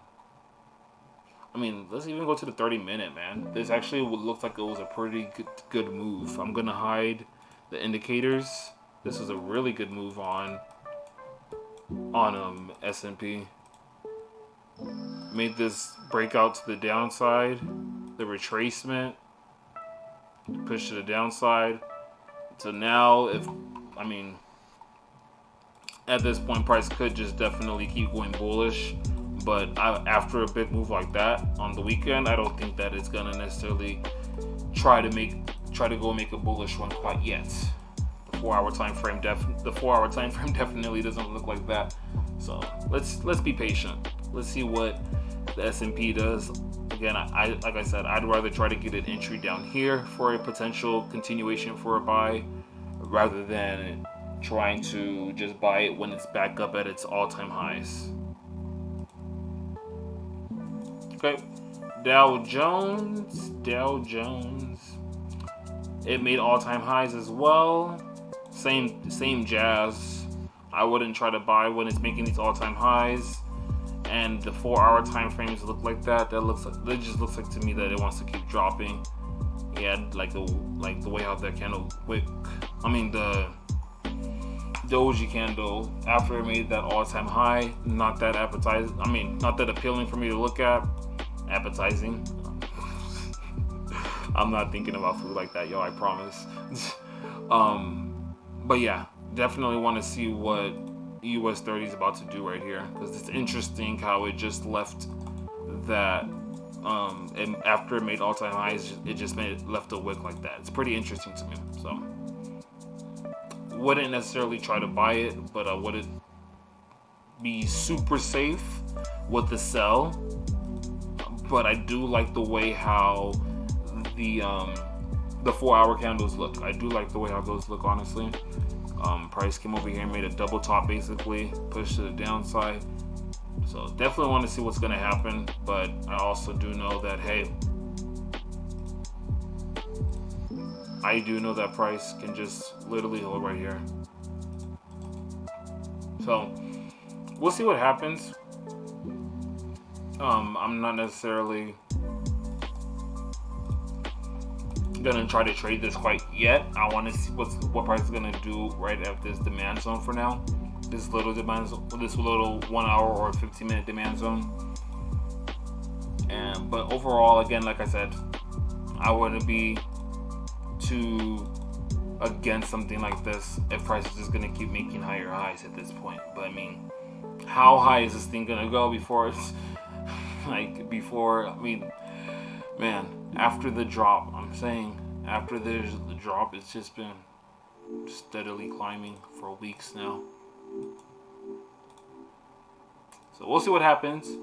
I mean, let's even go to the 30-minute, man. This actually looks like it was a pretty good move. I'm gonna hide the indicators. This is a really good move on S&P. Made this breakout to the downside, the retracement, push to the downside. So now, at this point, price could just definitely keep going bullish. But after a big move like that on the weekend, I don't think that it's gonna necessarily try to go make a bullish one quite yet. The 4-hour time frame definitely doesn't look like that. So let's be patient. Let's see what the S&P does. Again, like I said, I'd rather try to get an entry down here for a potential continuation for a buy, rather than trying to just buy it when it's back up at its all-time highs. Okay, Dow Jones, it made all-time highs as well. Same jazz. I wouldn't try to buy when it's making these all-time highs, and the 4-hour time frames look like that. It just looks like to me that it wants to keep dropping. Yeah, like the way how that candle the doji candle, after it made that all-time high, not that appetizing. Not that appealing for me to look at. Appetizing. I'm not thinking about food like that, yo, I promise. But yeah, definitely want to see what US 30 is about to do right here, because it's interesting how it just left that and after it made all-time highs, it just left a wick like that. It's pretty interesting to me. So wouldn't necessarily try to buy it, but be super safe with the sell, but I do like the way how the 4-hour candles look. I do like the way how those look, honestly. Price came over here and made a double top, basically pushed to the downside. So definitely want to see what's going to happen, but I also do know that, hey, I do know that price can just literally hold right here. So we'll see what happens. I'm not necessarily gonna try to trade this quite yet. I want to see what price is gonna do right at this demand zone for now. This little demand zone, this little 1 hour or 15-minute demand zone. But overall, again, like I said, I wouldn't be too against something like this if price is just gonna keep making higher highs at this point. But I mean, how high is this thing gonna go before it's I mean, man, after the drop, I'm saying after there's the drop, it's just been steadily climbing for weeks now. So we'll see what happens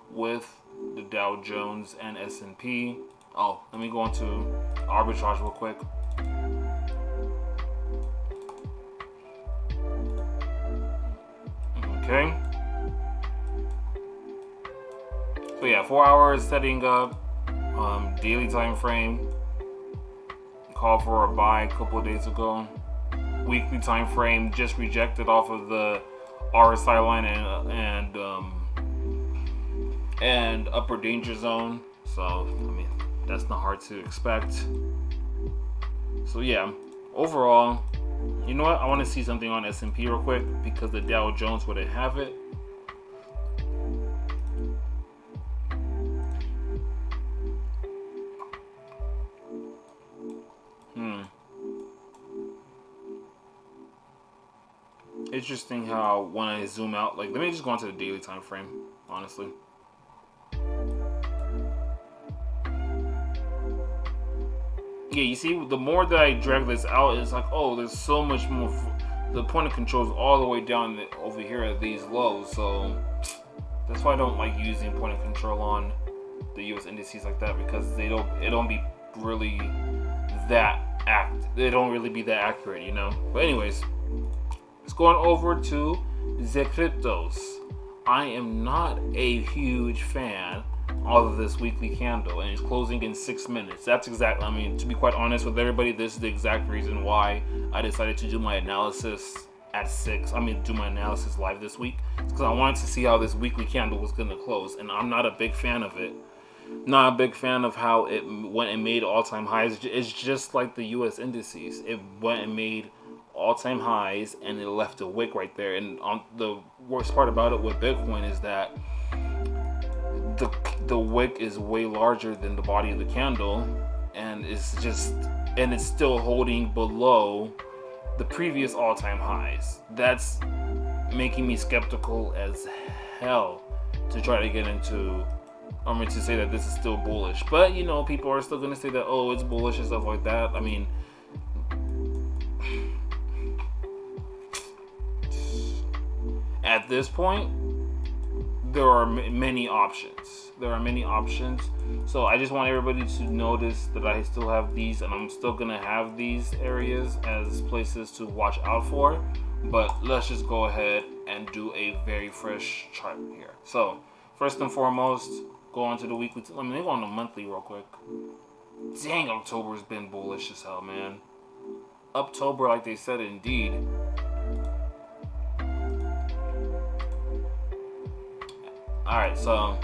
with the Dow Jones and S&P. Oh, let me go into arbitrage real quick. Okay. So yeah, 4 hours setting up. Daily time frame. Called for a buy a couple of days ago. Weekly time frame just rejected off of the RSI line and upper danger zone. So I mean, that's not hard to expect. So yeah, overall, you know what? I want to see something on S&P real quick because the Dow Jones wouldn't have it. Interesting how when I zoom out, like, let me just go into the daily time frame, honestly. Yeah, you see, the more that I drag this out, it's like, oh, there's so much more. The point of control is all the way down over here at these lows, so that's why I don't like using point of control on the US indices like that, because it don't be really they don't really be that accurate, you know. But anyways, let's go on over to the cryptos. I am not a huge fan of this weekly candle, and it's closing in 6 minutes. That's exactly, I mean, to be quite honest with everybody, this is the exact reason why I decided to do my analysis at 6. I mean, do my analysis live this week, because I wanted to see how this weekly candle was going to close, and I'm not a big fan of it. Not a big fan of how it went and made all-time highs. It's just like the US indices. It went and made all-time highs and it left a wick right there. And the worst part about it with Bitcoin is that the wick is way larger than the body of the candle, and it's still holding below the previous all-time highs. That's making me skeptical as hell to try to get into, I mean, to say that this is still bullish. But you know, people are still gonna say that, oh, it's bullish and stuff like that. I mean, at this point, there are many options. So I just want everybody to notice that I still have these, and I'm still gonna have these areas as places to watch out for. But let's just go ahead and do a very fresh chart here. So first and foremost, go on to the weekly. Let me go on the monthly real quick. Dang, October's been bullish as hell, man. October, like they said, indeed. Alright, so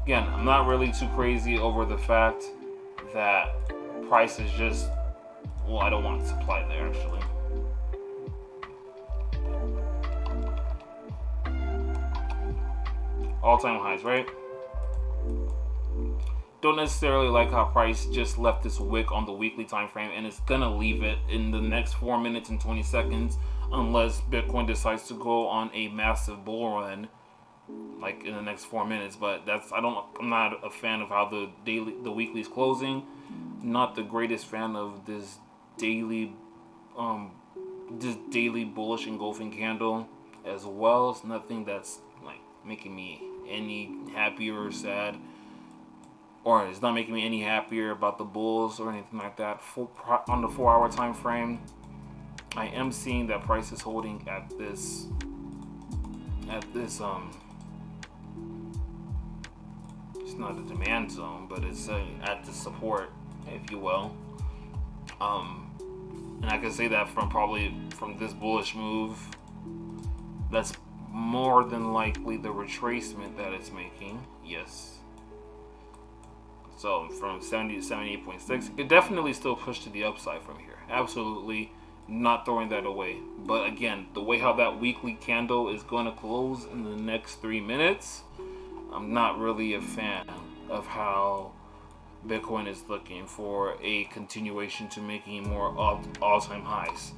again, I'm not really too crazy over the fact that price is just, well, I don't want supply there actually. All-time highs, right? Don't necessarily like how price just left this wick on the weekly time frame, and it's gonna leave it in the next 4 minutes and 20 seconds unless Bitcoin decides to go on a massive bull run, like in the next 4 minutes. But I'm not a fan of how the weekly is closing. Not the greatest fan of this daily bullish engulfing candle. as well. It's nothing that's like making me any happier or sad, or it's not making me any happier about the bulls or anything like that. On the 4-hour time frame, I am seeing that price is holding at this it's not a demand zone, but it's at the support, if you will. And I can say that from this bullish move, that's more than likely the retracement that it's making. Yes. So from 70 to 78.6, it could definitely still push to the upside from here. Absolutely not throwing that away. But again, the way how that weekly candle is going to close in the next 3 minutes, I'm not really a fan of how Bitcoin is looking for a continuation to making more all-time highs.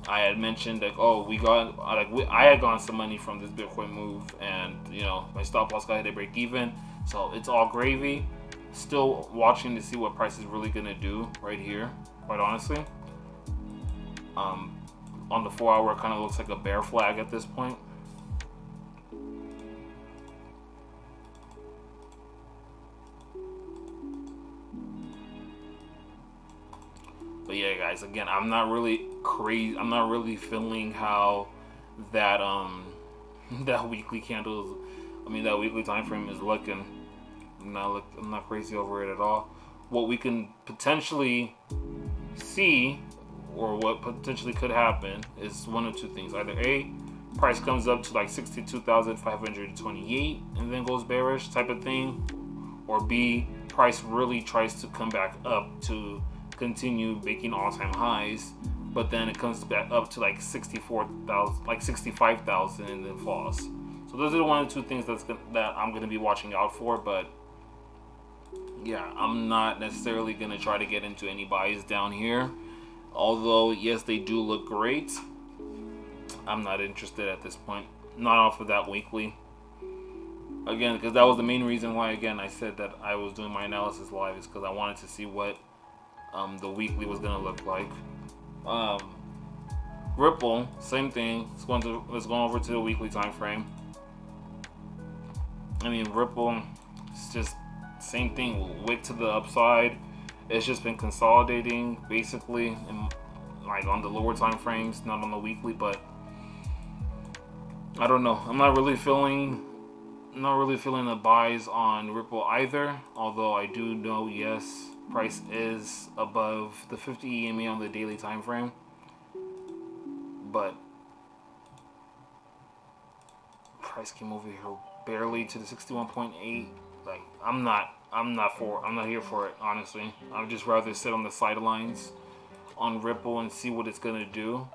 I had mentioned that, oh, I had gone some money from this Bitcoin move, and you know, my stop loss got hit at break even, so it's all gravy. Still watching to see what price is really gonna do right here, quite honestly. On the 4-hour, it kind of looks like a bear flag at this point. But yeah, guys, again, I'm not really crazy. I'm not really feeling how that that weekly candle, that weekly time frame is looking. I'm not crazy over it at all. What we can potentially see, or what potentially could happen, is one of two things. Either A, price comes up to like 62,528 and then goes bearish type of thing, or B, price really tries to come back up to continue making all-time highs, but then it comes back up to like 64,000, like 65,000, and then falls. So those are the one or two things that I'm going to be watching out for. But yeah, I'm not necessarily going to try to get into any buys down here, although yes, they do look great. I'm not interested at this point, not off of that weekly, again, because that was the main reason why, again, I said that I was doing my analysis live, is because I wanted to see what the weekly was gonna look like. Ripple, same thing. Let's go over to the weekly time frame. Ripple, it's just same thing. Wick to the upside. It's just been consolidating basically, like on the lower time frames, not on the weekly. But I don't know. I'm not really feeling the buys on Ripple either. Although I do know, yes, price is above the 50 EMA on the daily time frame, but price came over here barely to the 61.8. Like, I'm not here for it, honestly. I'd just rather sit on the sidelines on Ripple and see what it's gonna do,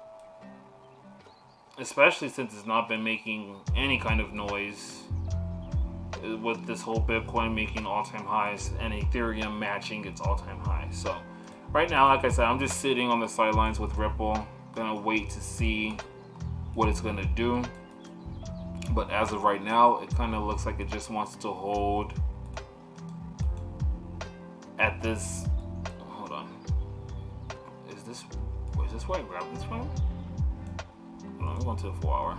especially since it's not been making any kind of noise with this whole Bitcoin making all-time highs and Ethereum matching its all-time high. So right now, like I said, I'm just sitting on the sidelines with Ripple, gonna wait to see what it's gonna do. But as of right now, it kind of looks like it just wants to hold at this. Hold on, is this where I grab this from? Hold on, we're going to the 4-hour.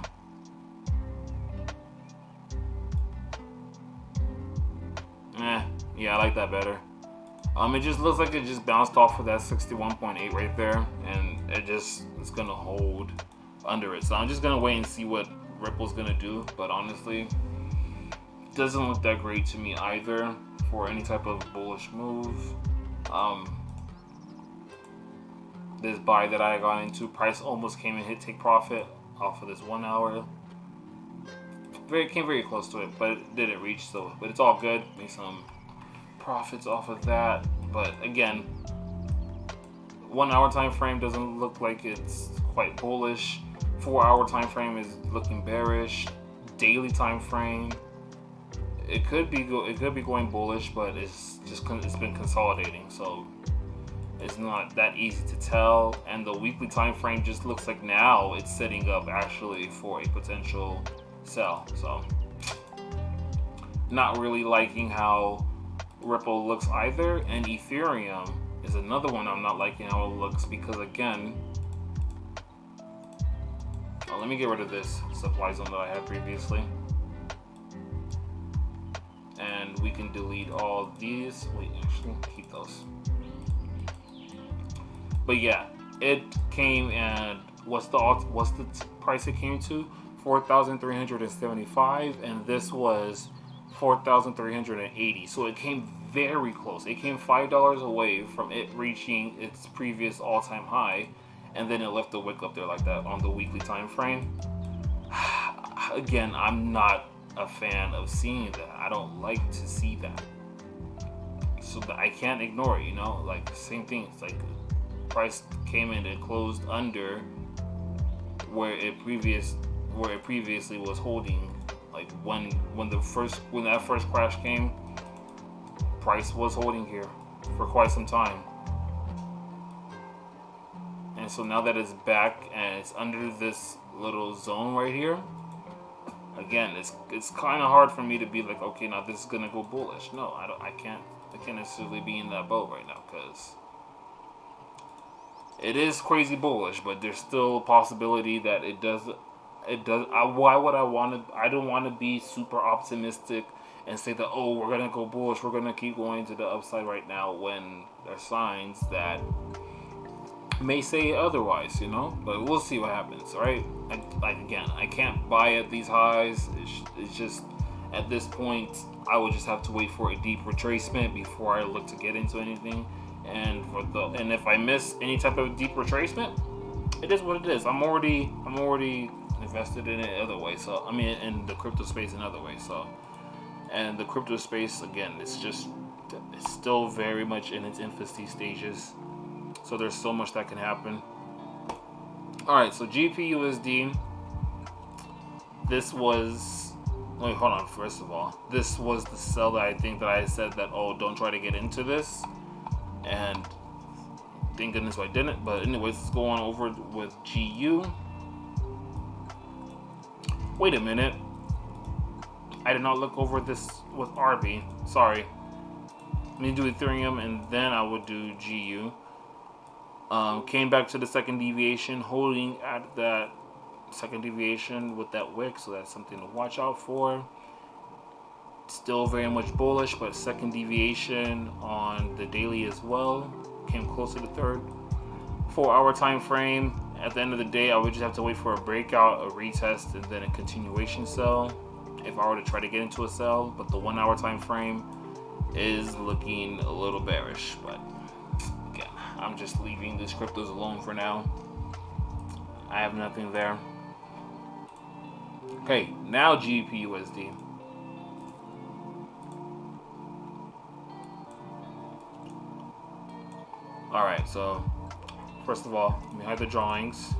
Yeah, I like that better. It just looks like it just bounced off of that 61.8 right there, and it's gonna hold under it. So I'm just gonna wait and see what Ripple's gonna do. But honestly, it doesn't look that great to me either for any type of bullish move. This buy that I got into, price almost came and hit take profit off of this 1 hour. Came very close to it, but it didn't reach. So, but it's all good. Made some profits off of that. But again, 1 hour time frame doesn't look like it's quite bullish. 4-hour time frame is looking bearish. Daily time frame, it could be going bullish, but it's been consolidating, so it's not that easy to tell. And the weekly time frame just looks like now it's setting up actually for a potential sell. So not really liking how Ripple looks either. And Ethereum is another one I'm not liking how it looks, because again, let me get rid of this supply zone that I had previously. And we can delete all these. Wait, actually, keep those. But yeah, it came and what's the price it came to? 4,375, and this was 4,380. So it came very close. It came $5 away from it reaching its previous all-time high, and then it left the wick up there like that on the weekly time frame. Again, I'm not a fan of seeing that. I don't like to see that. So that I can't ignore it, you know? Like, same thing. It's like price came in and closed under where it previously was holding. Like when that first crash came, price was holding here for quite some time. And so now that it's back and it's under this little zone right here, again, it's kind of hard for me to be like, okay, now this is gonna go bullish. No, I can't necessarily be in that boat right now, because it is crazy bullish, but there's still a possibility that it does. Why would I want to? I don't want to be super optimistic and say that, oh, we're gonna go bullish, we're gonna keep going to the upside right now, when there's signs that may say otherwise, you know. But we'll see what happens, right? Again, I can't buy at these highs. It's just, at this point, I would just have to wait for a deep retracement before I look to get into anything. And if I miss any type of deep retracement, it is what it is. I'm already invested in it other way. So I mean, in the crypto space in other ways. So, and the crypto space, again, it's still very much in its infancy stages. So there's so much that can happen. All right, so GPUSD. This was. Wait, hold on. First of all, this was the sell that I said that, oh, don't try to get into this. And thank goodness I didn't. But anyways, let's go on over with GU. Wait a minute. I did not look over this with RB. Sorry. Let me do Ethereum and then I would do GU. Came back to the second deviation, holding at that second deviation with that wick, so that's something to watch out for. Still very much bullish, but second deviation on the daily as well. Came close to the third. 4-hour time frame. At the end of the day, I would just have to wait for a breakout, a retest, and then a continuation sell if I were to try to get into a sell. But the 1-hour time frame is looking a little bearish. But again, I'm just leaving these cryptos alone for now. I have nothing there. Okay, now GPUSD. Alright, so first of all, let me hide the drawings.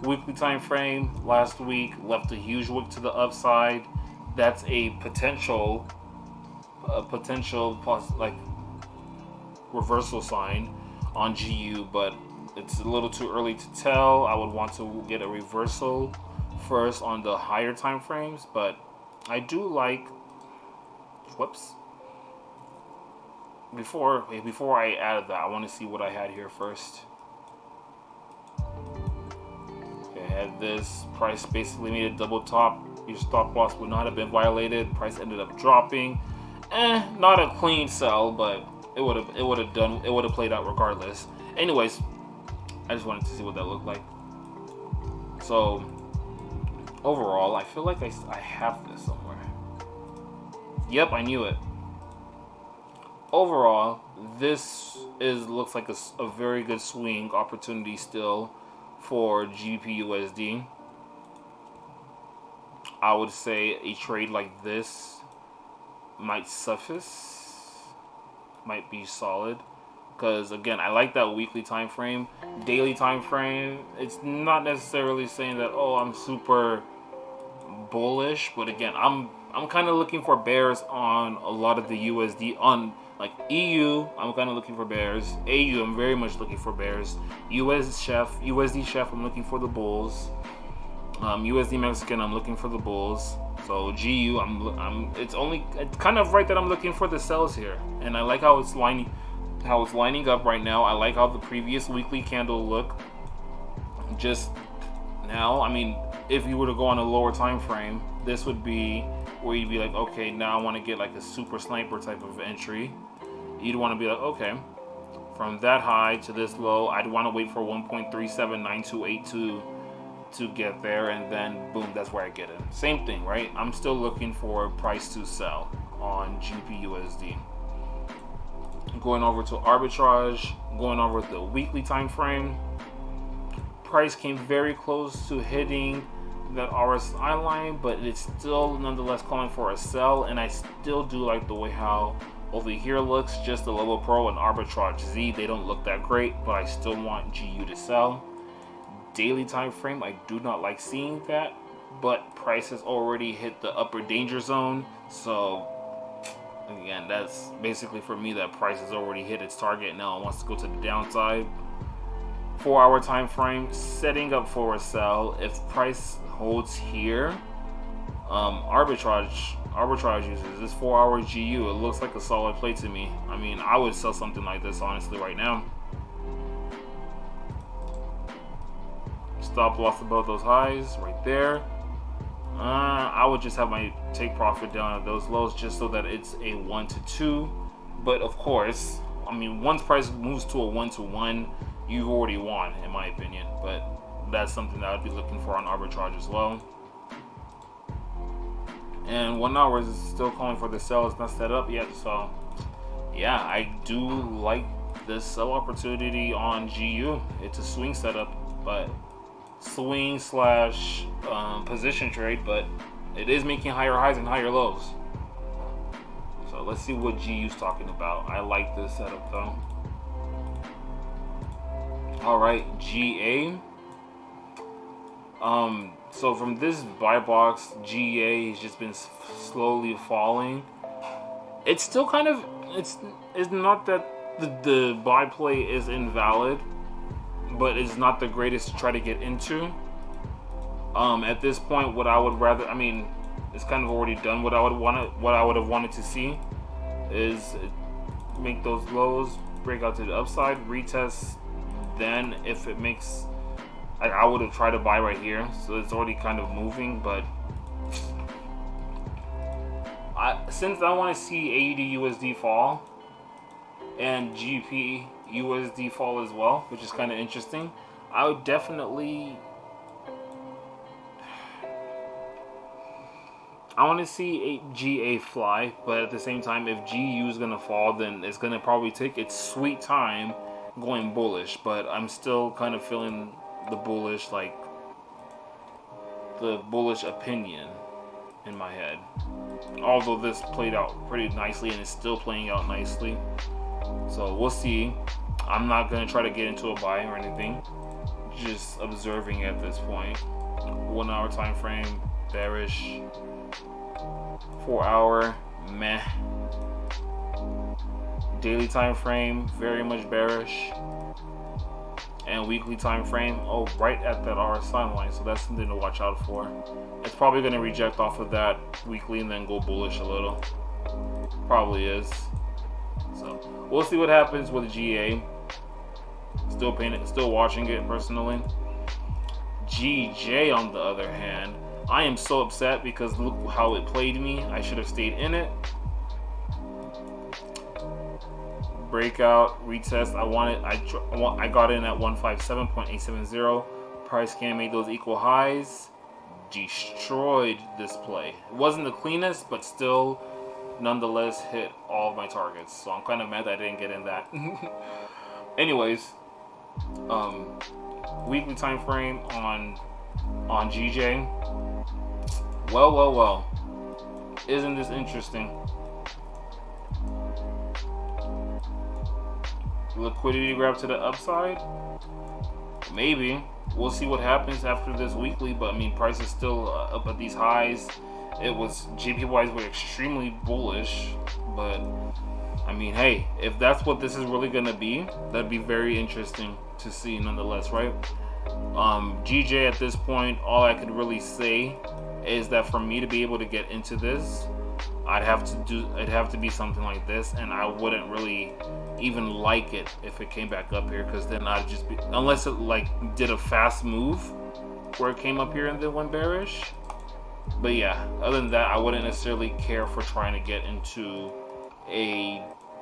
Weekly time frame last week left a huge wick to the upside. That's a potential like reversal sign on GU, but it's a little too early to tell. I would want to get a reversal first on the higher time frames, but I do like, whoops. Before I added that, I want to see what I had here first. Okay, I had this. Price basically made a double top. Your stop loss would not have been violated. Price ended up dropping. Not a clean sell, but it would have played out regardless. Anyways, I just wanted to see what that looked like. So overall, I feel like I have this somewhere. Yep, I knew it. Overall, this looks like a very good swing opportunity still for GPUSD. I would say a trade like this might suffice, might be solid, because again, I like that weekly time frame. Daily time frame, it's not necessarily saying that, oh, I'm super bullish, but again, I'm kind of looking for bears on a lot of the USD. On like EU, I'm kind of looking for bears. AU, I'm very much looking for bears. USDCHF, I'm looking for the bulls. USDMXN, I'm looking for the bulls. So GU, it's kind of right that I'm looking for the sells here, and I like how it's lining up right now. I like how the previous weekly candle look. just now. I mean, if you were to go on a lower time frame, this would be where you'd be like, okay, now I want to get like a super sniper type of entry. You'd want to be like, okay, from that high to this low, I'd want to wait for 1.379282 to get there, and then boom, that's where I get it. Same thing, right? I'm still looking for price to sell on GPUSD. Going over to arbitrage, going over the weekly time frame, price came very close to hitting that RSI line, but it's still nonetheless calling for a sell, and I still do like the way how over here looks. Just the level pro and arbitrage Z, they don't look that great, but I still want GU to sell. Daily time frame, I do not like seeing that, but price has already hit the upper danger zone, so again, that's basically for me that price has already hit its target. Now it wants to go to the downside. 4-hour time frame, setting up for a sell. If price holds here, arbitrage users, this 4-hour GU, it looks like a solid play to me. I mean, I would sell something like this honestly right now. Stop loss above those highs right there. I would just have my take profit down at those lows just so that it's a 1 to 2. But of course, I mean, once price moves to a 1 to 1, you've already won, in my opinion. But that's something that I'd be looking for on arbitrage as well. And 1 hour is still calling for the sell. It's not set up yet, so yeah, I do like this sell opportunity on GU. It's a swing setup, but swing slash position trade, but it is making higher highs and higher lows. So let's see what GU's talking about. I like this setup though. All right, GA. So from this buy box, GA has just been slowly falling. It's still kind of, it's not that the buy play is invalid, but it's not the greatest to try to get into. At this point, what I would rather, I mean, it's kind of already done. What I would have wanted to see is make those lows, break out to the upside, retest. Then if it makes, I would have tried to buy right here. So it's already kind of moving, but since I want to see AUD/USD fall and GP USD fall as well, which is kind of interesting, I would definitely, I want to see a GA fly, but at the same time, if GU is going to fall, then it's going to probably take its sweet time going bullish. But I'm still kind of feeling the bullish, like the bullish opinion in my head. Although this played out pretty nicely and is still playing out nicely. So we'll see. I'm not going to try to get into a buy or anything. Just observing at this point. 1 hour time frame, bearish. 4 hour, meh. Daily time frame, very much bearish. And weekly time frame, oh, right at that RSI line. So that's something to watch out for. It's probably going to reject off of that weekly and then go bullish a little. Probably is. So we'll see what happens with GA. Still paying it, still watching it personally. GJ on the other hand, I am so upset because look how it played me. I should have stayed in it. Breakout, retest. I got in at 157.870. Price can make those equal highs. Destroyed this play. It wasn't the cleanest, but still nonetheless hit all of my targets. So I'm kind of mad that I didn't get in that. Anyways, weekly time frame on GJ. Well. Isn't this interesting? Liquidity grab to the upside? Maybe. We'll see what happens after this weekly, but I mean, price is still up at these highs. It was, JPYs were extremely bullish, but I mean, hey, if that's what this is really gonna be, that'd be very interesting to see nonetheless, right? GJ at this point, all I could really say is that for me to be able to get into this, it'd have to be something like this, and I wouldn't really even like it if it came back up here, because then I'd just be, unless it like did a fast move where it came up here and then went bearish. But yeah, other than that, I wouldn't necessarily care for trying to get into a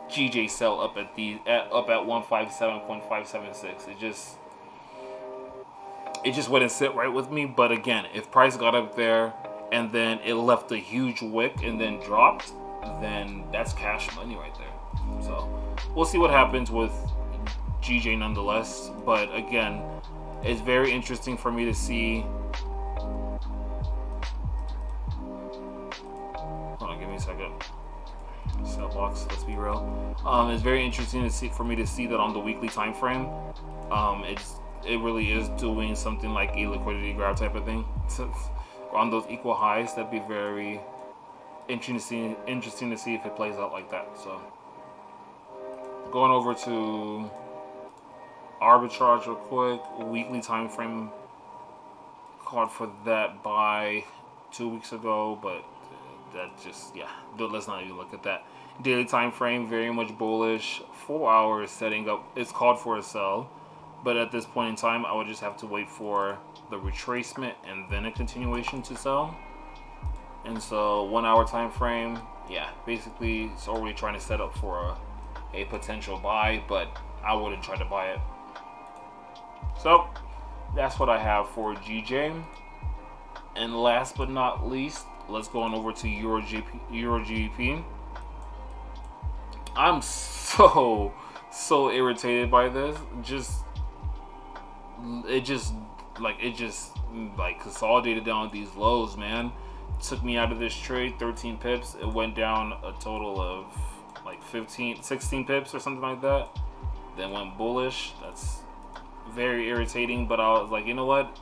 GJ sell up at 157.576. It just wouldn't sit right with me. But again, if price got up there and then it left a huge wick and then dropped, then that's cash money right there. So we'll see what happens with GJ nonetheless. But again, it's very interesting for me to see. Hold on, give me a second. Sell box, let's be real. It's very interesting to see for me to see that on the weekly time frame. It really is doing something like a liquidity grab type of thing. So, on those equal highs, that'd be very interesting to see if it plays out like that. So going over to arbitrage real quick. Weekly time frame, called for that buy 2 weeks ago, but that just, yeah, let's not even look at that. Daily time frame, very much bullish. 4 hours setting up, it's called for a sell, but at this point in time I would just have to wait for the retracement and then a continuation to sell. And so 1 hour time frame, yeah, basically it's already trying to set up for a potential buy, but I wouldn't try to buy it. So that's what I have for GJ. And last but not least, let's go on over to Euro GBP. I'm so irritated by this. It just consolidated down these lows, man. Took me out of this trade 13 pips. It went down a total of like 16 pips or something like that. Then went bullish. That's very irritating, but I was like, you know what?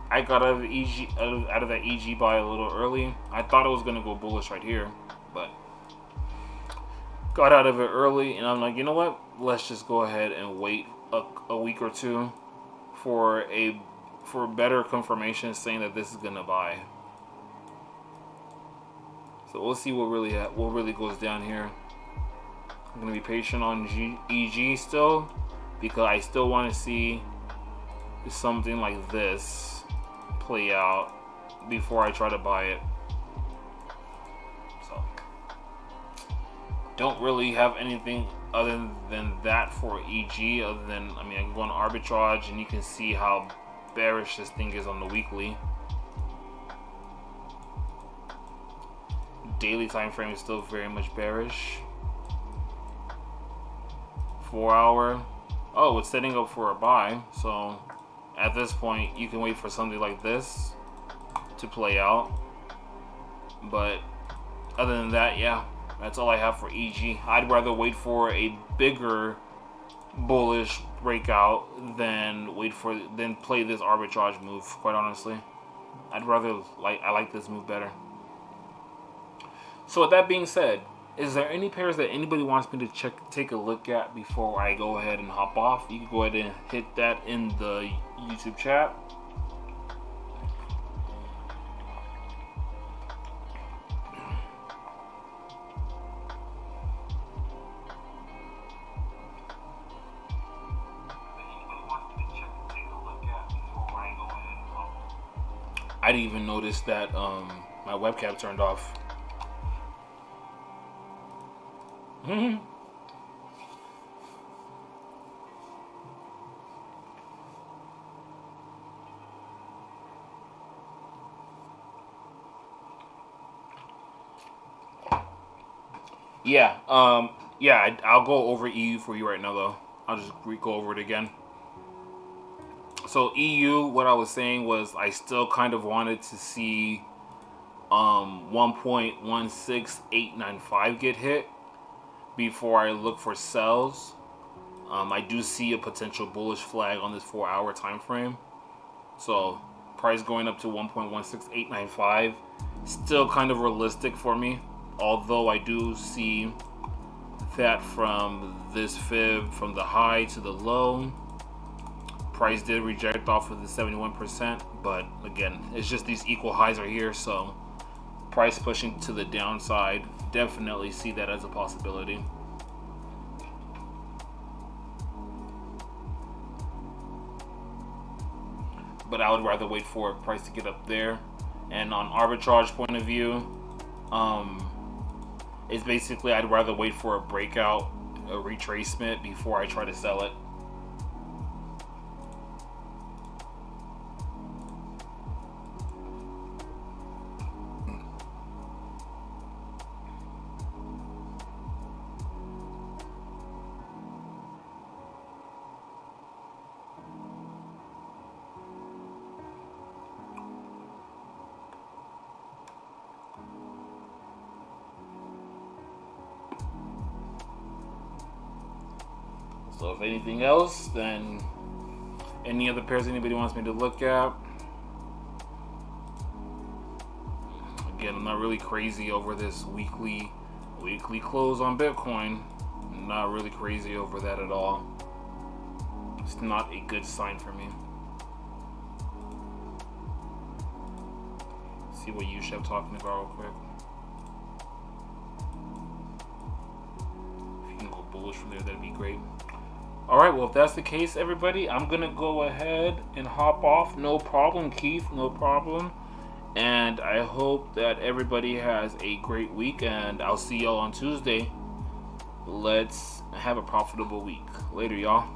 I got out of that EG buy a little early. I thought it was gonna go bullish right here, but got out of it early, and I'm like, you know what? Let's just go ahead and wait a week or two for better confirmation saying that this is gonna buy. So we'll see what really goes down here. I'm gonna be patient on EG still, because I still want to see something like this play out before I try to buy it. So don't really have anything other than that for EG, other than, I mean, I can go on arbitrage and you can see how bearish this thing is on the weekly. Daily time frame is still very much bearish. 4 hour, oh, it's setting up for a buy. So at this point you can wait for something like this to play out, but other than that, yeah, that's all I have for EG. I'd rather wait for a bigger bullish breakout than play this arbitrage move, quite honestly. I like this move better. So with that being said, is there any pairs that anybody wants me to take a look at before I go ahead and hop off? You can go ahead and hit that in the YouTube chat. I didn't even notice that my webcam turned off. Yeah, I'll go over EU for you right now, though. I'll just go over it again. So EU, what I was saying was I still kind of wanted to see 1.16895 get hit before I look for sells. I do see a potential bullish flag on this 4 hour time frame. So price going up to 1.16895, still kind of realistic for me. Although I do see that from this fib, from the high to the low, price did reject off of the 71%, but again, it's just these equal highs are here, so price pushing to the downside definitely see that as a possibility. But I would rather wait for a price to get up there. And on arbitrage point of view, it's basically I'd rather wait for a breakout, a retracement before I try to sell it. So if anything else, then any other pairs anybody wants me to look at. Again, I'm not really crazy over this weekly close on Bitcoin. I'm not really crazy over that at all. It's not a good sign for me. See what UCHF talking about real quick. If you can go bullish from there, that'd be great. Alright, well, if that's the case, everybody, I'm going to go ahead and hop off. No problem, Keith. No problem. And I hope that everybody has a great week. And I'll see y'all on Tuesday. Let's have a profitable week. Later, y'all.